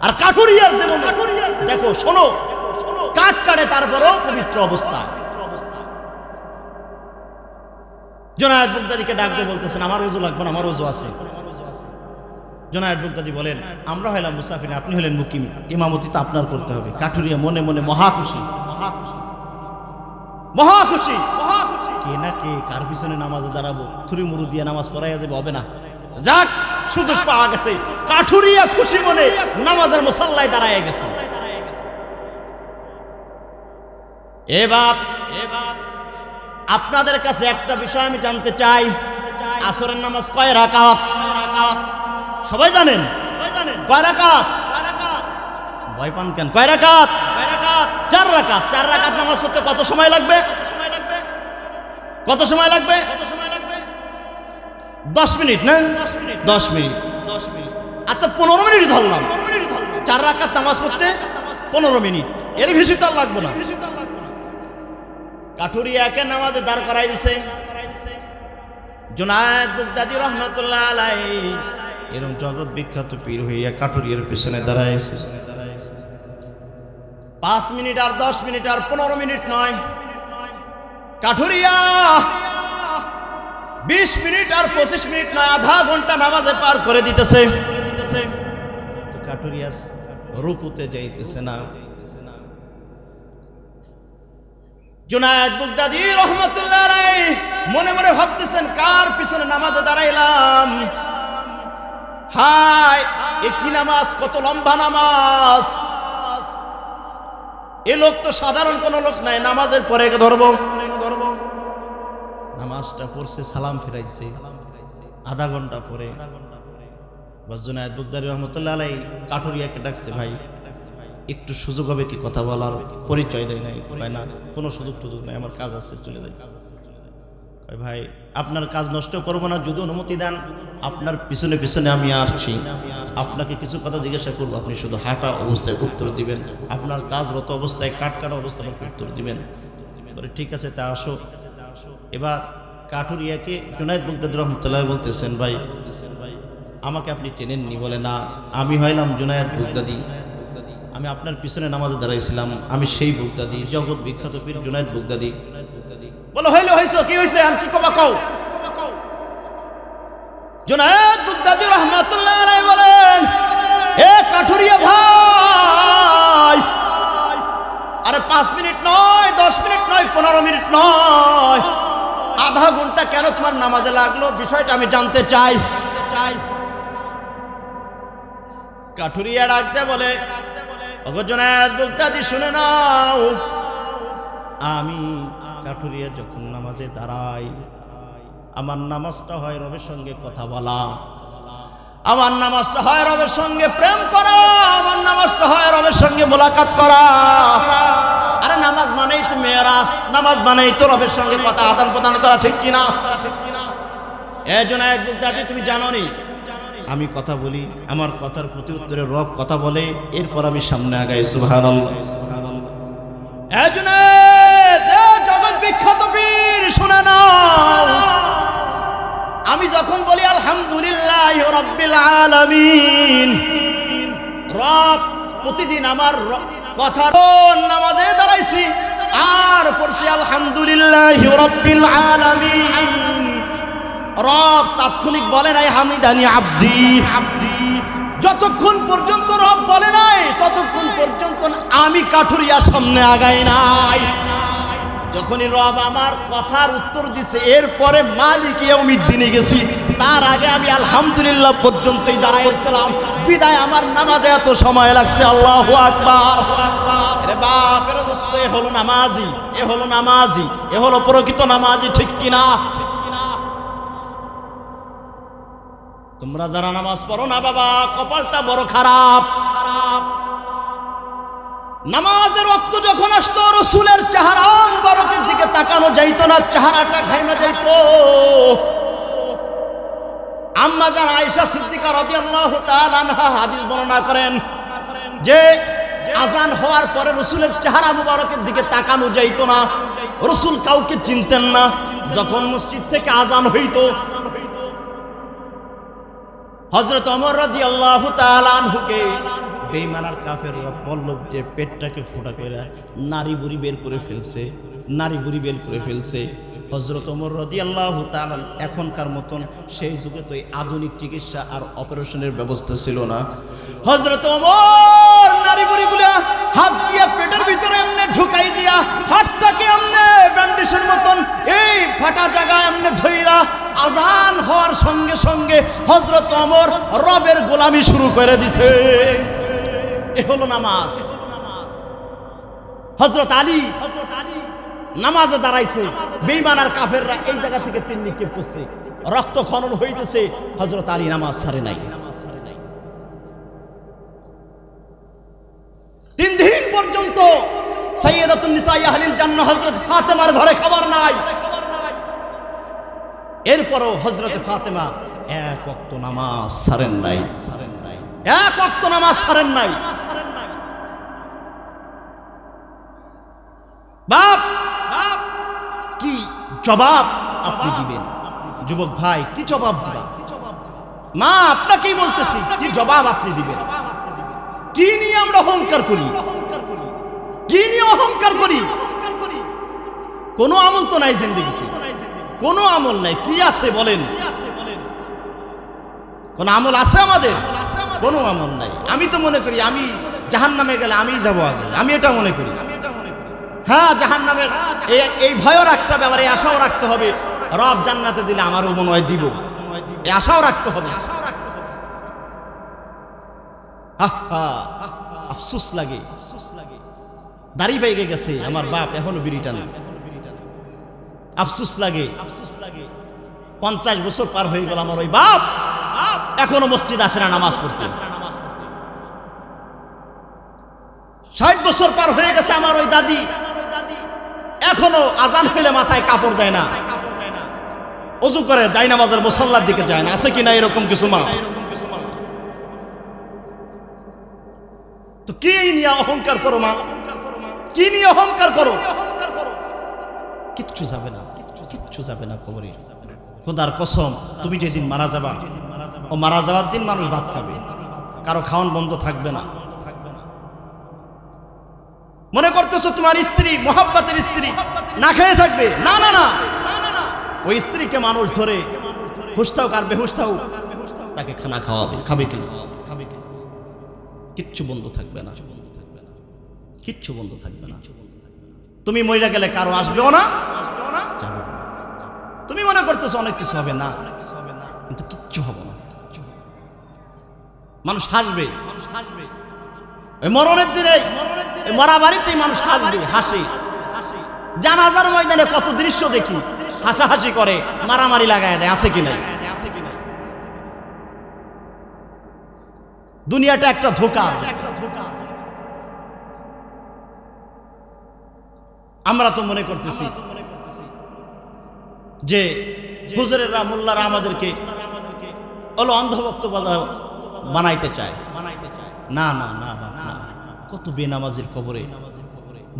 আর কাঠুরিয়ার যেমন, দেখো শোনো, কাঠ কাটে তারপরও পবিত্র অবস্থা। জুনায়েদ বাগদাদীকে ডাক দিয়ে বলতেছেন, আমার ওযু লাগবে না, আমার ওযু আছে। জুনায়েদ বাগদাদী বলেন, আমরা হইলাম মুসাফির, আপনি হলেন মুকিম, ইমামতি তো আপনার করতে হবে। কাঠুরিয়া মনে মনে মহা খুশি, মহা খুশি। কে না কে কার পিছনে নামাজে দাঁড়াবো, থুরি মুরু দিয়ে নামাজ পড়াইয়া যাবে, হবে না, যাক সুযোগ পাওয়া গেছে। কাঠুরিয়া খুশি মনে নামাজের মুসাল্লায় দাঁড়ায় গেছে। এবার আপনাদের কাছে একটা বিষয় আমি জানতে চাই, আসরের নামাজ কয় রাকাত? সবাই জানেন? কয় রাকাত? ভয় পান কেন? কয় রাকাত? 4 রাকাত। 4 রাকাত নামাজ পড়তে কত সময় লাগবে? কত সময় লাগবে? 10 মিনিট না? 10 মিনিট। আচ্ছা 15 মিনিট ধরলাম, 4 রাকাত নামাজ পড়তে 15 মিনিট, এর বেশি তো লাগবে না। কাঠুরিয়াকে নামাজে দাঁড় করাই দিছে জুনায়েদ বাগদাদী রাহমাতুল্লাহ আলাইহি। এরকম জগৎ বিখ্যাত পীর হইয়া কাঠুরিয়ার পিছনে দাঁড়াইছে। 5 মিনিট আর 10 মিনিট আর 15 মিনিট নয়, কাঠুরিয়া 20 মিনিট আর 25 মিনিট নয়, আধা ঘন্টা নামাজে পার করে দিতেছে। তো কাঠুরিয়া রুকুতে যাইতেছে না। জুনায়েদ বাগদাদী রাহমাতুল্লাহ আলাইহি মনে মনে ভাবতেছেন, কার পিছনে নামাজে দাঁড়াইলাম, হায় এ কি নামাজ, কত লম্বা নামাজ, এ লোক তো সাধারণ কোন লোক নাই, নামাজের পরে ধরবো। নামাজটা পড়ছে, সালাম ফিরাইছে আধা ঘন্টা পরে। জুনায়েদ বাগদাদী রাহমাতুল্লাহ আলাইহি কাঠুরিয়াকে ডাকছে, ভাই একটু সুযোগ হবে কি কথা বলার? পরিচয় দেয় নাই, ভাই না কোনো সুযোগ নাই, আমার কাজ আছে, চলে যাই। ভাই আপনার কাজ নষ্ট করবো না, যদি অনুমতি দেন আপনার পিছনে পিছনে আমি আসছি, আপনাকে কিছু কথা জিজ্ঞাসা করবো, আপনি শুধু হাঁটা অবস্থায় উত্তর দিবেন, আপনার কাজরত অবস্থায় কাটা অবস্থায় উত্তর দিবেন। ঠিক আছে, তা আসো। এবার কাঠুরিয়াকে জুনায়েদ বাগদাদী রাহমাতুল্লাহ বলতেছেন, ভাই আমাকে আপনি চেনেননি? বলে, না, আমি হইলাম জুনায়েদ বাগদাদী, আমি আপনার পিছনে নামাজে দাঁড়াইছিলাম, আমি সেই বাগদাদী, জগৎ বিখ্যাত পীর জুনায়েদ বাগদাদী। বলো, হইলো হইছো, কি হইছে, আর কি কবা কও? জুনায়েদ বাগদাদী রাহমাতুল্লাহ আলাইহি বলেন, এ কাঠুরিয়া ভাই, আরে 5 মিনিট নয়, 10 মিনিট নয়, 15 মিনিট নয়, আধা ঘন্টা কেন তোমার নামাজে লাগলো, বিষয়টা আমি জানতে চাই। কাঠুরিয়া ডাকতে বলে, ওগো জুনায়েদ বাগদাদী শুনে নাও, আমি কাঠুরিয়া যখন নামাজে দাঁড়াই, আমার নামাজটা হয় রবের সঙ্গে কথা বলা, আমার নামাজটা হয় রবের সঙ্গে প্রেম করা, আমার নামাজটা হয় রবের সঙ্গে মোলাকাত করা। আরে নামাজ মানেই তো মেরাজ, নামাজ মানেই তো রবের সঙ্গে কথা আদান প্রদান করা, ঠিক কিনা? এই জন্য দাদি তুমি জানো নি, আমি কথা বলি, আমার কথার প্রতি উত্তরে রব কথা বলে, এরপর আমি সামনে আগাই। সুবহানাল্লাহ, সুবহানাল্লাহ। এই জন্য জগৎ বিখ্যাত বীর শুনে নাও, আমি যখন বলি আলহামদুলিল্লাহ রাব্বিল আলামিন, রব প্রতিদিন আমার কথা নামাজে দাঁড়াইছি আর পড়ছি আলহামদুলিল্লাহ রাব্বিল আলামিন, রব তাৎক্ষণিক বলে নাই হামিদানি আব্দি আব্দি। যতক্ষণ পর্যন্ত রব বলে নাই ততক্ষণ পর্যন্ত আমি কাঠুরিয়া সামনে আগাই নাই। যখনই রব আমার কথার উত্তর দিছে, এরপরে মালিক ইয়াউমিদ্দিনে গেছি, তার আগে আমি আলহামদুলিল্লাহ পর্যন্তই দাঁড়াইছিলাম। বিদায় আমার নামাজে এত সময় লাগছে। আল্লাহু আকবার। আরে বাপ এর দোস্ত, এ হলো নামাজি, এ হলো নামাজি, এ হলো প্রকৃত নামাজি, ঠিক কিনা? তোমরা যারা নামাজ পড়ো না বাবা, কপালটা বড় খারাপ। নামাজের রক্ত যখন আসতো, রাসূলের চেহারা মুবারকের দিকে তাকানো যাইতো না, চেহারাটা ঘাইমা যাইতো। আম্মা জান আয়েশা সিদ্দিকা রাদিয়াল্লাহু তাআলা আনহা হাদিস বর্ণনা করেন যে আজান হওয়ার পরে রাসূলের চেহারা মুবারকের দিকে তাকানো যাইতো না, রাসূল কাউকে চিনতেন না। যখন মসজিদ থেকে আজান হইতো, হযরত ওমর রাদিয়াল্লাহু তাআলা আনহুকে বেঈমান আর কাফেররা বলল যে পেটটাকে ফোঁটা করে নারী বুড়ি বের করে ফেলছে, নারী বুড়ি বের করে ফেলছে। হযরত ওমর রাদিয়াল্লাহু তাআলা, এখনকার মতন সেই যুগে তো এই আধুনিক চিকিৎসা আর অপারেশনের ব্যবস্থা ছিল না। হযরত ওমর নারী বুড়িগুলা হাত দিয়ে পেটের ভিতরে এমনি ঢুকাই দিয়া, হাতটাকে এমনি ব্যান্ডেজের মতন এই ফাটা জায়গায় এমনি ধইরা, আজান হওয়ার সঙ্গে সঙ্গে হযরত ওমর রবের গোলামি শুরু করে দিছে। এ হলো নামাজ। হযরত আলী নামাজে দাঁড়াইছে, বেঈমান আর কাফেররা এই জায়গা থেকে তিন নিক্ষেপ করছে, রক্ত খনন হইতেছে, হযরত আলী নামাজ ছাড়ে নাই। 3 দিন পর্যন্ত সাইয়্যিদাতুন নিসা আহলিল জান্নাহ হযরত ফাতেমার ঘরে খাবার নাই। এরপরও হযরত ফাতেমা এক ওয়াক্ত নামাজ ছাড়েন নাই, এক ওয়াক্ত নামাজ ছাড়েন নাই। বাপ কি জবাব আপনি দিবেন? যুবক ভাই, কি জবাব দিবা? মা আপনাকেই বলতেছি, কি জবাব আপনি দিবেন? কি নিয়ে আমরা অহংকার করি? কি নিয়ে অহংকার করি? কোনো আমল তো নাই জিন্দেগিতে, কোনো আমল নাই। কি আছে বলেন? কোন আমল আছে আমাদের? কোনো আমল নাই। আমি তো মনে করি আমি জাহান্নামে গেলে আমিই যাবো আগে, আমি এটা মনে করি। হ্যাঁ, জাহান্নামের এই ভয়ও রাখতে হবে, আবার এই আশাও রাখতে হবে রব জান্নাতে দিলে আমারও মনে হয় দিব, এই আশাও রাখতে হবে। আফসোস লাগে, দাড়ি পেকে গেছে আমার বাপ, এখনো বিড়ি টানে। আফসোস লাগে, 50 বছর পার হয়ে গেল আমার ওই বাপ এখনো মসজিদ আসে না নামাজ পড়তে। 60 বছর পার হয়ে গেছে আমার ওই দাদি, এখনো আজান হইলে মাথায় কাপড় দেয় না, ওযু করে যায় নামাজের মুসাল্লার দিকে যায় না। আছে কিনা এরকম কিছু মা? তো কি নিয়ে অহংকার করো মা? কি নিয়ে অহংকার করো? কিচ্ছু যাবে না, কিচ্ছু যাবে না কবরে। খোদার কসম, তুমি যেদিন মারা যাবা, ও মারা যাওয়ার দিন মানুষ ভাত খাবে, কারো খাওয়ান বন্ধ থাকবে না। মনে করতেছো তোমার স্ত্রী, মোহাব্বতের স্ত্রী, না খেয়ে থাকবে? না না না, ওই স্ত্রীকে মানুষ ধরে হুশ থাক আর বেহুশ থাক তাকে খানা খাওয়াবে, খাবে কিনা? কিচ্ছু বন্ধ থাকবে না, কিচ্ছু বন্ধ থাকবে না। তুমি মইরা গেলে কারো আসবেও না, যাবে না। তুমি মনে করতেছো অনেক কিছু হবে, না, কিন্তু কিচ্ছু হবে না। মানুষ হাসবে, মরণের দিনে মরা বাড়িতেই মানুষ হাসবে, হাসে। জানাজার ময়দানে কত দৃশ্য দেখি, হাসাহাসি করে, মারামারি লাগায় দেয়, আছে কি নাই? দুনিয়াটা একটা ধোঁকা। আমরা তো মনে করতেছি যে হুজুরেরা মোল্লারা আমাদেরকে হলো অন্ধভক্ত বানাইতে চায়। না না না না, কত বেনামাজির কবরে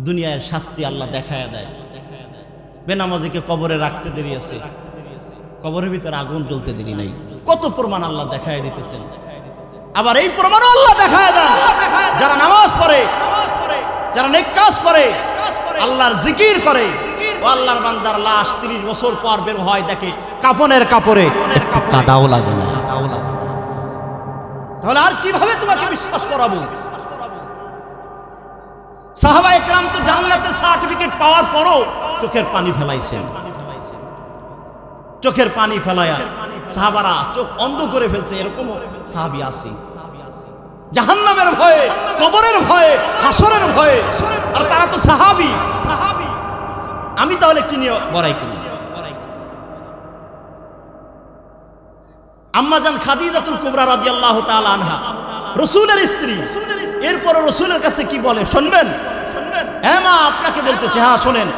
দুনিয়ার শাস্তি আল্লাহ দেখায় দেয়। বেনামাজিকে কবরে রাখতে দেরি আছে, কবরের ভিতরে আগুন জ্বলতে দেরি নাই। কত প্রমাণ আল্লাহ দেখায় দিতেছেন। আবার এই প্রমাণও আল্লাহ দেখায় দেন যারা নামাজ পড়ে, যারা নেক কাজ করে, আল্লাহর জিকির করে, ও আল্লাহর বান্দার লাশ 30 বছর পর বের হয়, দেখে কাফনের কাপড়ে কাদাও লাগে না। তাহলে আর কিভাবে তোমাকে বিশ্বাস করাবো? সাহাবায়ে কেরাম তো জান্নাতের সার্টিফিকেট পাওয়ার পরও চোখের পানি ফেলাইছেন। চোখের পানি ফেলায়া সাহাবারা চোখ অন্ধ করে ফেলছে, এরকম সাহাবী আছে। জাহান্নামের ভয়ে, কবরের ভয়ে, হাসরের ভয়ে, আর তারা তো সাহাবী। আমি তাহলে কি নিয়ে বড়াই করি? আম্মাজান খাদিজাতুল কুবরা রাদিয়াল্লাহু তাআলা আনহা, রাসূলের স্ত্রী, এরপর রাসূলের কাছে কি বলে শুনবেন? হ্যাঁ মা, আপনাকে বলতেছি, হ্যাঁ শোনেন।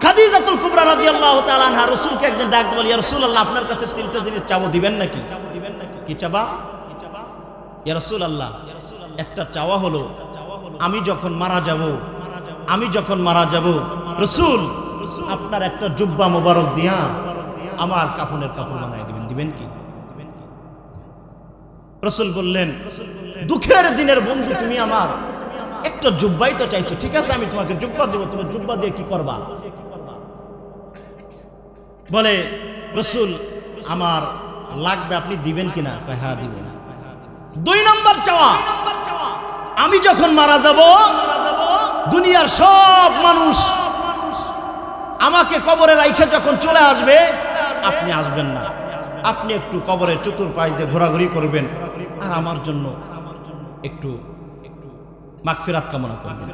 খাদিজাতুল কুবরা রাদিয়াল্লাহু তাআলা আনহা রাসূলকে একদিন ডাক বলি, ইয়া রাসূলুল্লাহ, আপনার কাছে 3টা জিনিস চাওয়া দিবেন নাকি? কি চাবা? ইয়া রাসূলুল্লাহ, একটা চাওয়া হলো আমি যখন মারা যাব রাসূল আপনার একটা জুব্বা মোবারক দিয়া আমার কাফনের কাপড় বানায় দিবেন, দিবেন কি? রাসূল বললেন, দুঃখের দিনের বন্ধু তুমি আমার একটা জুব্বাই তো চাইছো, ঠিক আছে আমি তোমাকে জুব্বা দেব, তুমি জুব্বা দিয়ে কি করবা? বলে রাসূল আমার লাগবে, আপনি দিবেন কিনা? হ্যাঁ দিবেন। 2 নম্বর চাওয়া, আমি যখন মারা যাব দুনিয়ার সব মানুষ আমাকে কবরে রাইখে যখন চলে আসবে, আপনি আসবেন না, আপনি একটু কবরের চতুর্পাশ দিয়ে ঘোরাঘুরি করবেন আর আমার জন্য একটু মাগফিরাত কামনা করবেন।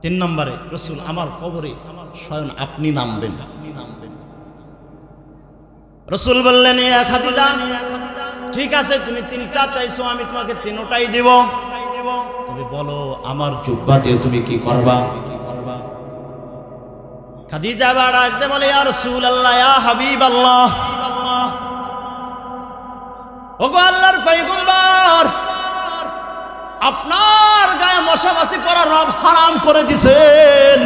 3 নম্বরে রাসূল আমার কবরে স্বয়ং আপনি নামবেন। রাসূল বললেন, ইয়া খাদিজা, ঠিক আছে তুমি 3টা চাইছো, আমি তোমাকে 3টাই দেব, তবে বলো আমার জুব্বা দিয়ে তুমি কি করবা? খাদিজা বাড়া একদম বলে, ইয়া রাসূলুল্লাহ, ইয়া হাবিবাল্লাহ, ওগো আল্লাহর পয়গম্বর, আপনার গায়ে মশা মাছি পড়া রব হারাম করে দিয়েছেন।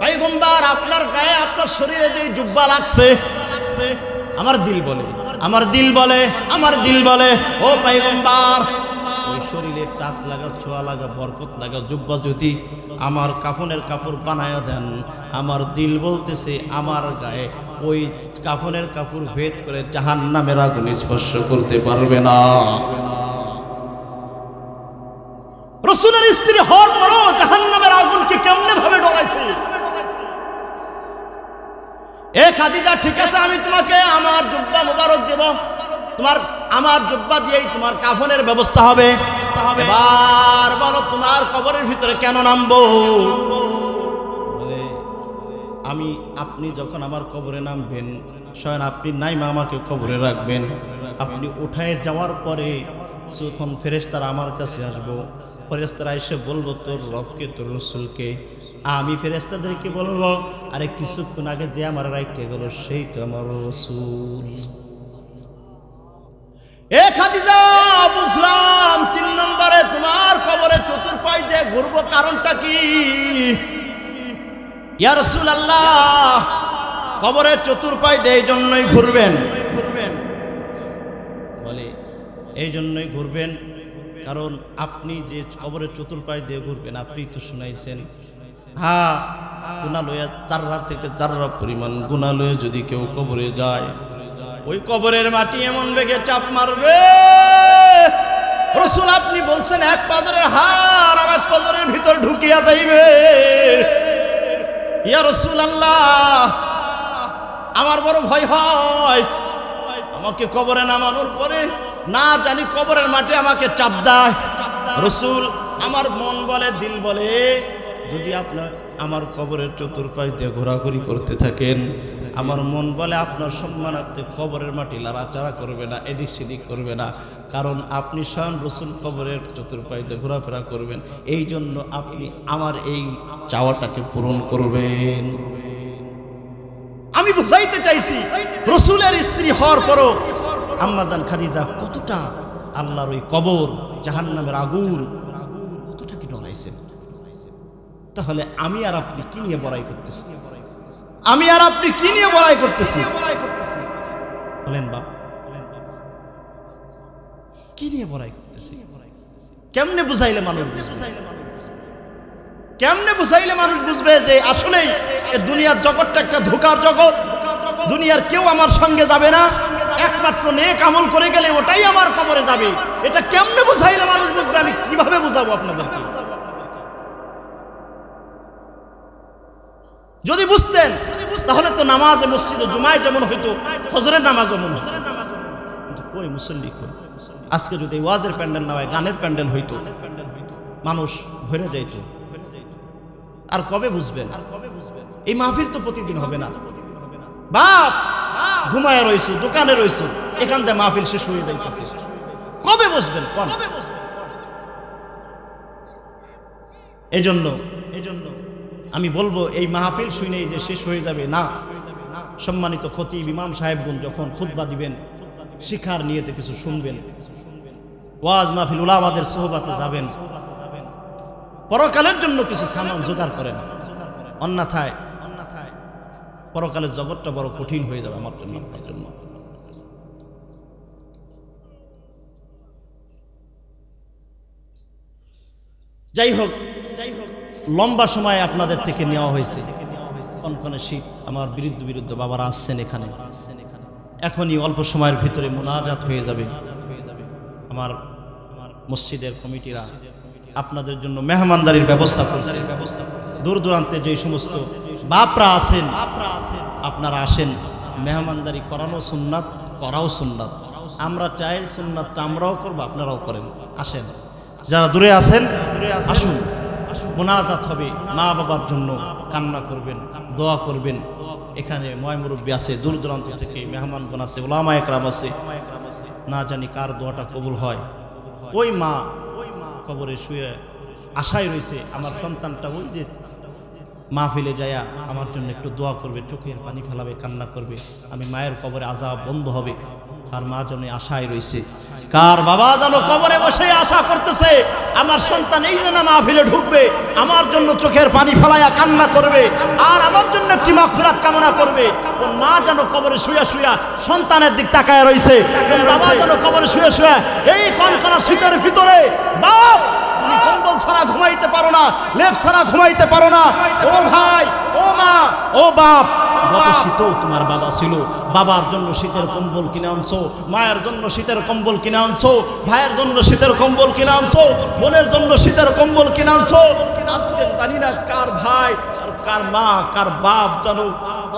পয়গম্বর, আপনার গায়ে, আপনার শরীরে যে জুব্বা লাগছে, আমার দিল বলে ও পয়গম্বর, ওই শরীরে টাচ লাগা, ছোঁয়া লাগা, বরকত লাগা জুব্বা যদি আমার কাফনের কাপড় বানায়া দেন, আমার দিল বলতেছে আমার গায়ে ওই কাফনের কাপড় ভেদ করে জাহান্নামের আগুন স্পর্শ করতে পারবে না। রাসূলের স্ত্রী হওয়ার পরও জাহান্নামের আগুনকে কেমনে ভাবে ডরাইছে। এ খাদিজা, ঠিক আছে আমি তোমাকে আমার জুব্বা মোবারক দেব, আমার জুব্বা দিয়েই তোমার কাফনের ব্যবস্থা হবে। এবার বলো তোমার কবরের ভিতরে কেন নামবো? বলে, আপনি যখন আমার কবরে নামবেন, স্বয়ং আপনি নাইমা আমাকে কবরে রাখবেন। আপনি উঠায় যাওয়ার পরে যখন ফেরেশতারা আমার কাছে আসবো, ফেরেশতারা এসে বলবো তোর রবকে, তোর রাসূলকে। আমি ফেরেশতাদেরকে বলবো, আরে কিছুক্ষণ আগে যে আমার রাইখে গেল সেই তো আমার রাসূল। এ খাদিজা, বুঝলাম 3 নম্বরে তোমার কবরে চতুর্পাশ দিয়ে ঘুরবো, কারণটা কি? ইয়া রাসূলুল্লাহ, কবরের চতুর্পাশ দিয়ে এই জন্যই ঘুরবেন। বলে এই জন্যই ঘুরবেন কারণ আপনি যে কবরের চতুর্পাশ দিয়ে ঘুরবেন, আপনি তো শুনাইছেন, হ্যাঁ গুনাহ লইয়া চাররা থেকে চাররা পরিমাণ গুনাহ লইয়া যদি কেউ কবরে যায়, ওই কবরের মাটি এমন বেগে চাপ মারবে, রাসূল আপনি বলছেন এক পাজরের হাড় আর এক পাজরের ভিতর ঢুকিয়া যাইবে। ইয়া রাসূলুল্লাহ, আমার বড় ভয় হয়, আমাকে কবরে নামানোর পরে না জানি কবরের মাটি আমাকে চাপ দেয়। রাসূল আমার মন বলে, দিল বলে, যদি আপনার আমার কবরের চতুর্পাশ দিয়ে ঘোরাঘুরি করতে থাকেন, আমার মন বলে আপনার সম্মানার্থে কবরের মাটি লাড়াচাড়া করবে না, এদিক সেদিক করবে না, কারণ আপনি স্বয়ং রাসূল কবরের চতুর্পাশ দিয়ে ঘোরাফেরা করবেন। এই জন্য আপনি আমার এই চাওয়াটাকে পূরণ করবেন। আমি বুঝাইতে চাইছি রাসূলের স্ত্রী হওয়ার পরও আম্মাজান খাদিজা কতটা আল্লাহর ওই কবর, জাহান্নামের আগুন কতটা কি ডরাইছেন। তাহলে আমি আর আপনি কি নিয়ে বড়াই করতেছি? আমি আর আপনি কি নিয়ে বড়াই করতেছি? বলেন বাপ, কি নিয়ে বড়াই করতেছি? কেমনে বুঝাইলে মানুষ বুঝবে? কেমনে বুঝাইলে মানুষ বুঝবে যে আসলেই দুনিয়ার জগৎটা একটা ধোঁকার জগৎ, দুনিয়ার কেউ আমার সঙ্গে যাবে না, একমাত্র নেক আমল করে গেলে ওটাই আমার কবরে যাবে। এটা কেমনে বুঝাইলে মানুষ বুঝবে? আমি কিভাবে বুঝাবো আপনাদেরকে? যদি বুঝতেন তাহলে তো নামাজে মসজিদে জুমায় যেমন হইতো, ফজরের নামাজ যেমন হইতো। কিন্তু কই মুসল্লি কই? আজকে যদি ওয়াজের প্যান্ডেল না হয়, গানের প্যান্ডেল হইতো, মানুষ ভরে যাইতো। আর কবে বুঝবেন? এই মাহফিল তো প্রতিদিন হবে না। বাপ ঘুমায় রইছো, দোকানে রইছো, এখান থেকে মাহফিল শেষ হয়ে যাইতেছে, কবে বুঝবেন? এজন্য আমি বলবো এই মাহফিল শুনেই যে শেষ হয়ে যাবে না। সম্মানিত খতিব ইমাম সাহেবগণ যখন খুতবা দিবেন, শিখার নিয়তে কিছু শুনবেন, ওয়াজ মাহফিল উলামাদের সোহবাতে যাবেন, পরকালের জন্য কিছু সামান জোগাড় করেন, অন্যথায় পরকালের জগৎটা বড় কঠিন হয়ে যাবে আমার জন্য, আপনার জন্য। যাই হোক, লম্বা সময় আপনাদের থেকে নেওয়া হয়েছে, কনকনে শীত, আমার বিরুদ্ধ বাবারা আসছেন এখানে, এখনই অল্প সময়ের ভিতরে মুনাজাত হয়ে যাবে। আমার মসজিদের কমিটিরা আপনাদের জন্য মেহমানদারির ব্যবস্থা করছে। দূর দূরান্তে যে সমস্ত বাপরা আছেন, আপনারা আসেন, মেহমানদারি করানো সুন্নাত, করাও সুন্নাত। আমরা চাই সুন্নাতটা আমরাও করবো, আপনারাও করেন। আসেন, যারা দূরে আছেন আসুন, মুনাজাত হবে, মা বাবার জন্য কান্না করবেন, দোয়া করবেন। এখানে ময়মুরব্বী আছে, দূর দূরান্ত থেকে মেহমানগণ আছে, উলামা একরাম আছে, না জানি কার দোয়াটা কবুল হয়। ওই মা কবরে শুয়ে আশায় রয়েছে আমার সন্তানটা ওই যে মাহফিলে যায়া আমার জন্য একটু দোয়া করবে, চোখের পানি ফেলাবে, কান্না করবে, আমি মায়ের কবরে আযাব বন্ধ হবে। আর মা যেন আশায় রয়েছে, কার বাবা যেন কবরে বসে আশা করতেছে আমার সন্তান এই যেন মাহফিলে ঢুকবে, আমার জন্য চোখের পানি ফেলায়া কান্না করবে, আর আমার জন্য একটি মাগফিরাত কামনা করবে। কোন মা যেন কবরে শুয়া শুয়া সন্তানের দিক তাকায় রয়েছে, কোন বাবা যেন কবরে শুয়া শুয়া এই কনকনা শীতের ভিতরে, বাপ তুমি কম্বল ছাড়া ঘুমাইতে পারো না, লেপ ছাড়া ঘুমাইতে পারো না, ও ভাই, ও মা, ও বাপ, গত শীতেও তোমার বাবা ছিল, বাবার জন্য শীতের কম্বল কিনে আনছো, মায়ের জন্য শীতের কম্বল কিনে আনছো, ভাইয়ের জন্য শীতের কম্বল কিনে আনছো, বোনের জন্য শীতের কম্বল কিনে আনছো। আজকে জানি না কার ভাই আর কার মা কার বাপ জানো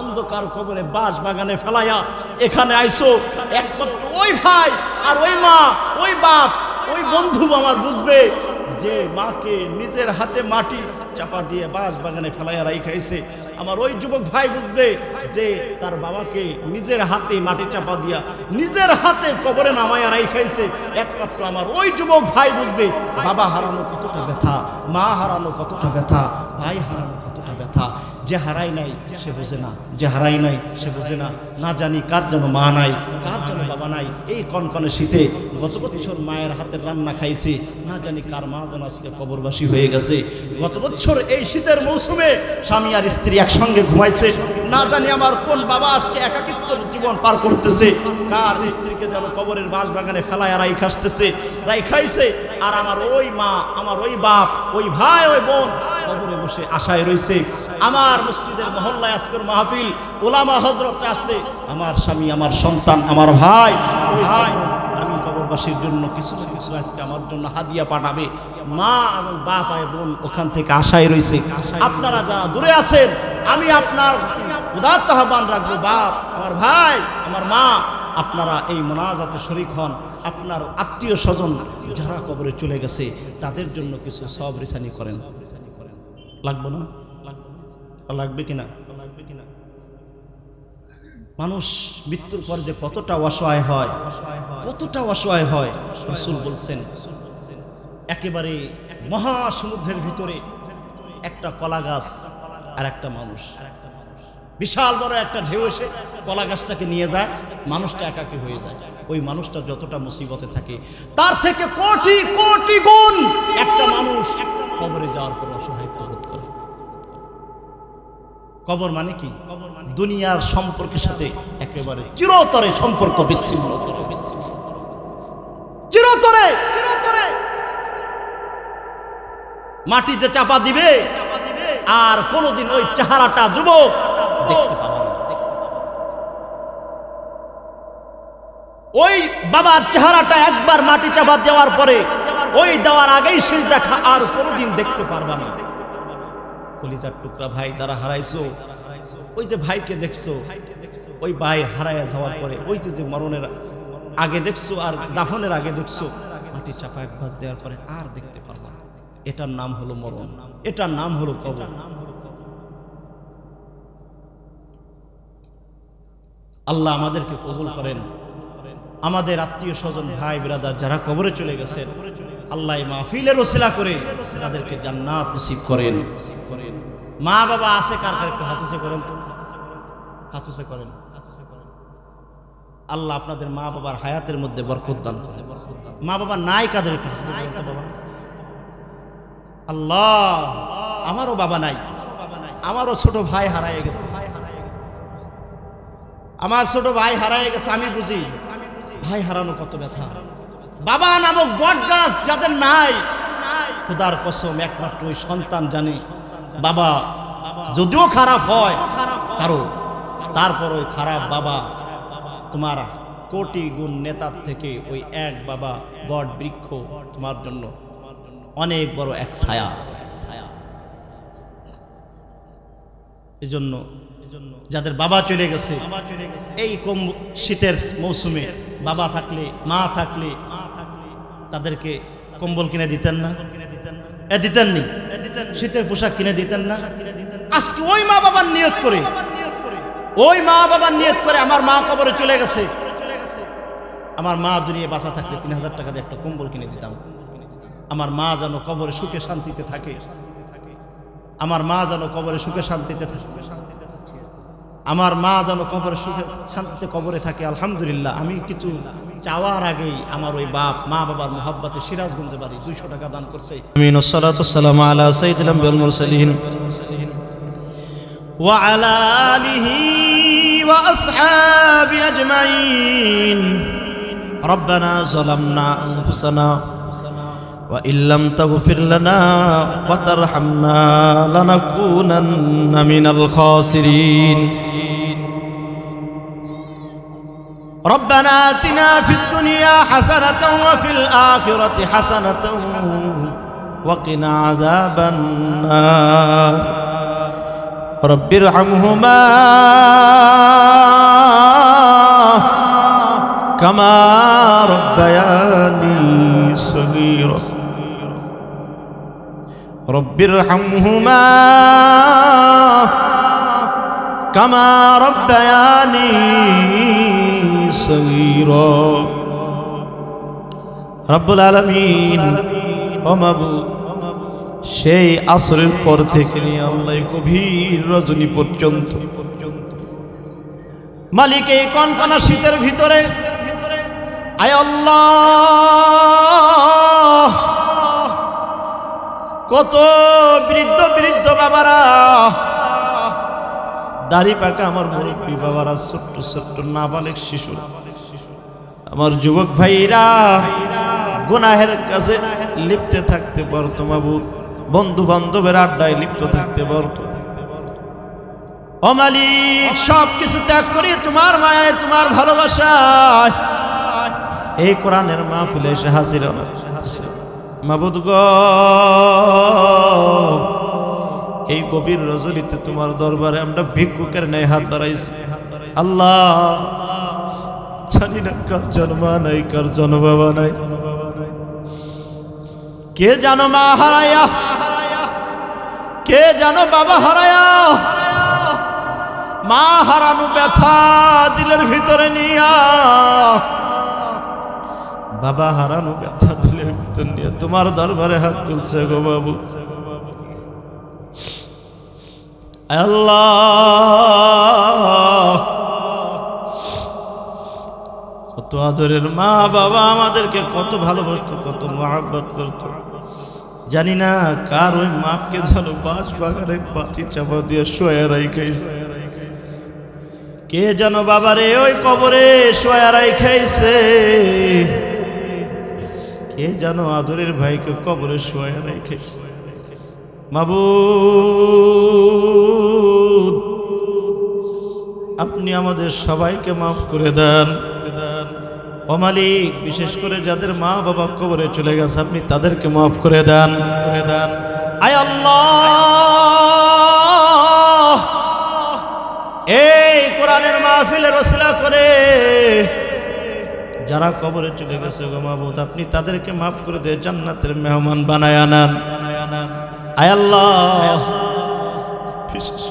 অন্ধকার কবরে বাঁশ বাগানে ফেলাইয়া এখানে আইছো। একমাত্র ওই ভাই আর ওই মা, ওই বাপ, ওই বন্ধু আমার বুঝবে যে মাকে নিজের হাতে মাটি চাপা দিয়ে বাঁশ বাগানে ফেলাইয়া রাইখাইছে। আমার ওই যুবক ভাই বুঝবে যে তার বাবাকে নিজের হাতে মাটি চাপা দিয়া নিজের হাতে কবরে নামাইয়া রাইখাইছে। একমাত্র আমার ওই যুবক ভাই বুঝবে বাবা হারানো কতটা ব্যথা, মা হারানো কতটা ব্যথা, ভাই হারানো কতটা ব্যথা। যে হারাই নাই সে বোঝে না, যে হারাই নাই সে বোঝে না। না জানি কার যেন মা নাই, কার যেন বাবা নাই। এই কনকনে শীতে গত বছর মায়ের হাতের রান্না খাইছে, না জানি কার মা যেন আজকে কবরবাসী হয়ে গেছে। গত বছর এই শীতের মৌসুমে স্বামী আর স্ত্রী একসঙ্গে ঘুমাইছে, না জানি আমার কোন বাবা আজকে একাকিত্ব জীবন পার করতেছে, কার স্ত্রীকে যেন কবরের বাঁশ বাগানে ফেলায় রাইখাইছে। আর আমার ওই মা, আমার ওই বাপ, ওই ভাই, ওই বোন কবরে বসে আশায় রয়েছে। আমার মসজিদের মহল্লায় আজকের মাহফিল, ওলামা হযরত আসছে, আমার স্বামী, আমার সন্তান, আমার ভাই, ওই ভাই আমি কবরবাসীর জন্য কিছু না কিছু আজকে আমার জন্য হাদিয়া পাঠাবে। মা এবং বাপ আর বোন ওখান থেকে আশায় রয়েছে। আপনারা যারা দূরে আছেন আমি আপনার উদাত্ত আহ্বান রাখবো, বাপ, আমার ভাই, আমার মা, আপনারা এই মোনাজাতে শরীক হন। আপনার আত্মীয় স্বজন যারা কবরে চলে গেছে তাদের জন্য কিছু সওয়াব রিসানি করেন। লাগবে না? লাগবে কিনা? মানুষ মৃত্যুর পর যে কতটা অসহায় হয়, কতটা অসহায় হয়। রাসূল বলছেন একেবারে মহাসমুদ্রের ভিতরে একটা কলা গাছ আর একটা মানুষ, বিশাল বড় একটা ঢেউ এসে কলা গাছটাকে নিয়ে যায়, মানুষটা একাকী হয়ে যায়। ওই মানুষটা যতটা মুসিবতে থাকে তার থেকে কোটি কোটি গুণ একটা মানুষ কবরে যাওয়ার পর অসহায়ত্ব বোধ করে। কবর মানে কি? দুনিয়ার সম্পর্কের সাথে একেবারে চিরতরে সম্পর্ক বিচ্ছিন্ন, চিরতরে মাটি যে চাপা দিবে আর কোনদিন ওই চেহারাটা যুবক দেখতে পাবে না। ওই বাবার চেহারাটা একবার মাটি চাপা দেওয়ার পরে ওই দেওয়ার আগেই সেই দেখা আর কোনদিন দেখতে পারবা না। কলিজার টুকরা ভাই যারা হারাইছো, ওই যে ভাইকে দেখছো, ওই ভাই হারাইয়া যাওয়ার পরে ওই যে মরণের আগে দেখছো আর দাফনের আগে দেখছো, মাটি চাপা একবার দেওয়ার পরে আর দেখতে পারবা না। এটার নাম হলো মরণ, এটার নাম হলো কবর। আল্লাহ আমাদেরকে কবুল করেন। আমাদের আত্মীয় স্বজন ভাই বিরাদার যারা কবরে চলে গেছেন, আল্লাহ মাহফিলের ওসিলা করে তাদেরকে জান্নাত নসিব করেন। মা বাবা আছে কার কার একটু হাতুসে করেন তো, হাতুসে করেন। আল্লাহ আপনাদের মা বাবার হায়াতের মধ্যে বরকত দান করেন। মা বাবা নাই কাদের একটু হাতুসে করেন তো বাবা। আল্লাহ আমারও বাবা নাই, আমারও ছোট ভাই হারায় গেছে, আমার ছোট ভাই হারায় গেছে। আমি বুঝি ভাই হারানো কত ব্যথা। বাবা নামক বট গাছ যাদের নাই, খোদার কসম একমাত্র ওই সন্তান জানে বাবা যদিও খারাপ হয় কারো, তারপর ওই খারাপ বাবা তোমার কোটি গুণ নেতার থেকে ওই এক বাবা বট বৃক্ষ তোমার জন্য অনেক বড় এক ছায়া। এজন্য যাদের বাবা চলে গেছে এই কম শীতের মৌসুমে বাবা থাকলে মা থাকলে তাদেরকে কম্বল কিনে দিতেন না? দিতেননি? শীতের পোশাক কিনে দিতেন না? আজকে ওই মা বাবার নিয়ত করে, ওই মা বাবার নিয়ত করে আমার মা কবরে চলে গেছে, আমার মা দুনিয়া বাঁচা থাকলে 3000 টাকা দিয়ে একটা কম্বল কিনে দিতাম। আমার মা যেন কবরে সুখে শান্তিতে থাকে, আমার মা যেন কবরে সুখে শান্তিতে থাকে, আমার মা যেন কবরে সুখে শান্তিতে কবরে থাকে। আলহামদুলিল্লাহ আমি কিছু চাওয়ার আগেই আমার ওই বাপ মা বাবার মোহাব্বতে সিরাজগঞ্জে বাড়ি 200 টাকা দান করছে। আমিন। والصلاه والسلام على سيد الانبياء والمرسلين وعلى اله واصحابه اجمعين. ربنا ظلمنا انفسنا وإن لم تغفر لنا وترحمنا لنكونن من الخاسرين. ربنا آتنا في الدنيا حسنة وفي الآخرة حسنة وقنا عذاب النار. رب ارحمهما كما ربياني صغيرا. رب ارحمهما كما ربياني صغيرا. رب العالمين ও মাবুদ, সেই আসরের পর থেকে নিয়ে আল্লাহ গভীর রজনী পর্যন্ত মালিক এই কনকনা শীতের ভিতরে আয় আল্লাহ কত বৃদ্ধ বৃদ্ধ বাবারা, দাড়ি পাকা আমার মুরব্বী বাবারা, ছোট্ট ছোট্ট নাবালেগ শিশু, আমার যুবক ভাইরা গুনাহের কাছে লিপ্ত থাকতে পারতো মাবুদ, বন্ধু বান্ধবের আড্ডায় লিপ্ত থাকতে পারতো। ও মালিক সব কিছু ত্যাগ করি তোমার মায়ায় তোমার ভালোবাসায় এই কোরআনের মাহফিলে এসে হাজির হচ্ছে মাবুদ গো। এই গভীর রজনীতে তোমার দরবারে আমরা ভিক্ষুকের ন্যায় হাত বাড়াইছি। আল্লাহ জানি না কার জন্ম নাই, কার জন্ম বাবা নাই। কে জানো মা হারায়া, কে জানো বাবা হারায়া, মা হারানো ব্যথা দিলের ভিতরে নিয়া, বাবা হারানো ব্যথা দিলের ভিতরে নিয়ে তোমার দরবারে হাত তুলছে গো বাবু। আল্লাহ, কত আদরের মা বাবা আমাদেরকে কত ভালোবাসতো, কত মহব্বত করতো। জানি না কার ওই মাপকে যেন বাঁশ বাগানে বাটি চাপা দিয়ে শোয়া রাইখাইছে। কে যেন বাবারে ওই কবরে শোয়া রাইখাইছে। কে যেন আদরের ভাইকে কবরে শোয়া রাইখাইছে। মাবুদ, আপনি আমাদের সবাইকে মাফ করে দেন। ও মালিক, বিশেষ করে যাদের মা বাবা কবরে চলে গেছে আপনি তাদেরকে মাফ করে দেন। আয় আল্লাহ, এই কোরআনের মাহফিলের ওসিলা করে যারা কবরে চলে গেছে গো মাবুদ, আপনি তাদেরকে মাফ করে দিয়ে জান্নাতের মেহমান বানায় আনান। আয় আল্লাহ, বিশেষ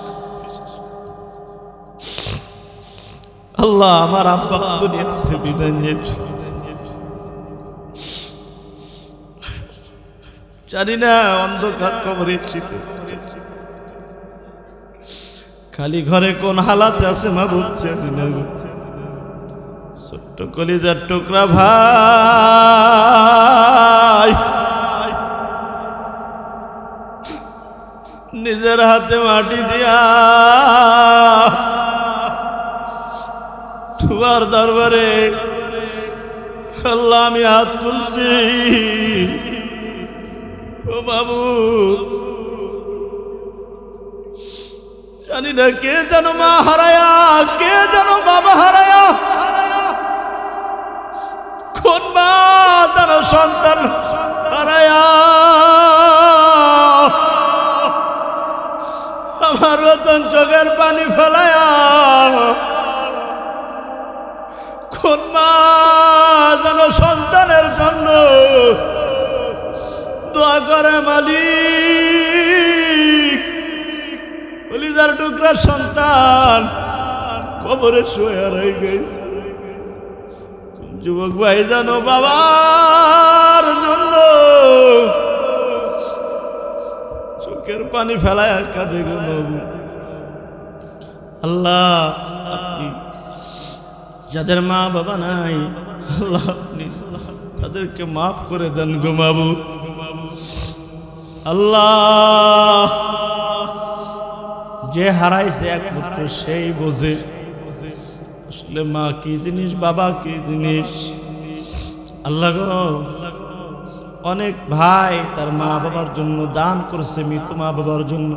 আল্লাহ আমার আব্বা দুনিয়া ছেড়ে বিদায় নিয়েছে। জানি না অন্ধকার কবরে শীতে খালি ঘরে কোন হালাতে আছে মাবুদ জানি না। ছোট্ট কলিজার টুকরা ভাই নিজের হাতে মাটি দিয়া তোমার দরবারে আল্লাহ আমি হাত তুলছি। ও বাবু, জানি না কে যেন মা হারায়া, কে যেন বাবা হারায়া, কোন মা যেন সন্তান হারায়া আমার মতন চোখের পানি ফেলায়া, কোন মা যেন সন্তানের জন্য দোয়া করে মালিক, কলিজার টুকরা সন্তান কবরে শুয়ে রয়ে গেছে। যুবক ভাই জানো বাবার জন্য চোখের পানি ফেলায় কাঁদে গো বাবু। আল্লাহ, আপনি যাদের মা বাবা নাই আল্লাহ আপনি তাদেরকে মাফ করে দেন গো বাবু। আল্লাহ, যে হারাইছে একমাত্র সেই বোঝে আসলে মা কি জিনিস, বাবা কি জিনিস। আল্লাহ গো, অনেক ভাই তার মা বাবার জন্য দান করছে, মৃত মা বাবার জন্য।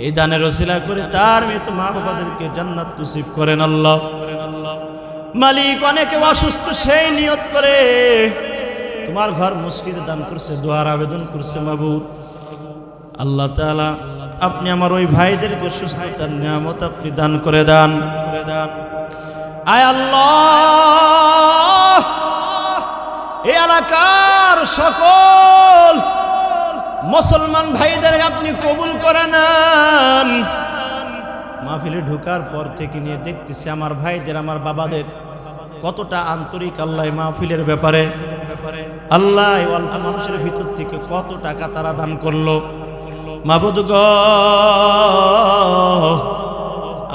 এই দানের ওসিলা করে তার মৃত মা বাবাদেরকে জান্নাত নসিব করেন আল্লাহ। মালিক, অনেকে অসুস্থ সেই নিয়ত করে তোমার ঘর মসজিদে দান করছে, দোয়ার আবেদন করছে মাবুদ। আল্লাহ তাআলা আপনি আমার ওই ভাইদেরকে সুস্থতার নিয়ামত আপনি দান করে দেন। আয় আল্লাহ, এই এলাকার সকল মুসলমান ভাইদের আপনি কবুল করে নেন। মাহফিলে ঢোকার পর থেকে নিয়ে দেখতেছি আমার ভাইদের, আমার বাবাদের কতটা আন্তরিক আল্লাহ মাহফিলের ব্যাপারে। আল্লাহ অল্প মানুষের ভিতর থেকে কত টাকা তারা দান করলো। মাবুদ গো,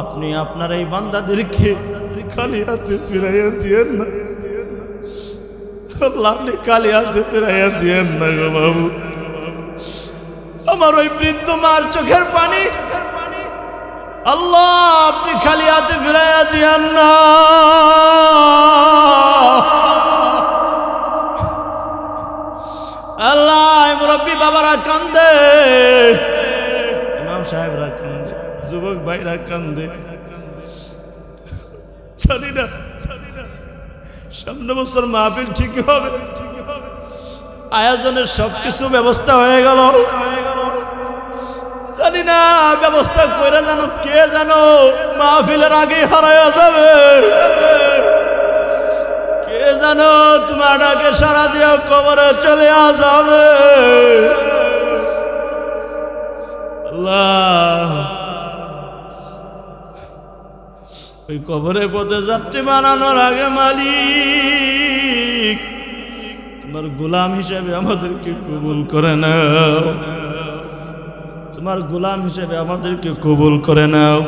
আপনি আপনার এই বান্দাদেরকে খালি হাতে ফিরাইয়া দিয়েন না আল্লাহ, আপনি খালি হাতে ফিরাইয়া দিয়েন না গো বাবু। আমার ওই বৃদ্ধ মার চোখের পানি আল্লাহ আপনি খালি হাতে ফিরাইয়া দিয়েন না। আল্লাহ, মুরব্বী বাবারা কান্দে, ইমাম সাহেবরা কান্দে, যুবক ভাইরা কান্দে। জানি না সামনে বছর মাহফিল ঠিকই হবে, আয়োজনের সবকিছু ব্যবস্থা হয়ে গেল। জানি না ব্যবস্থা করে জানো কে জানো মাহফিলের আগে হারাইয়া যাবে। জানো তোমার ডাকে সারা দিয়ে কবরে চলে যাবে। আল্লাহ ওই কবরে পথে যাত্রী বানানোর আগে মালিক তোমার গোলাম হিসেবে আমাদেরকে কবুল করে নাও, তোমার গোলাম হিসেবে আমাদেরকে কবুল করে নাও।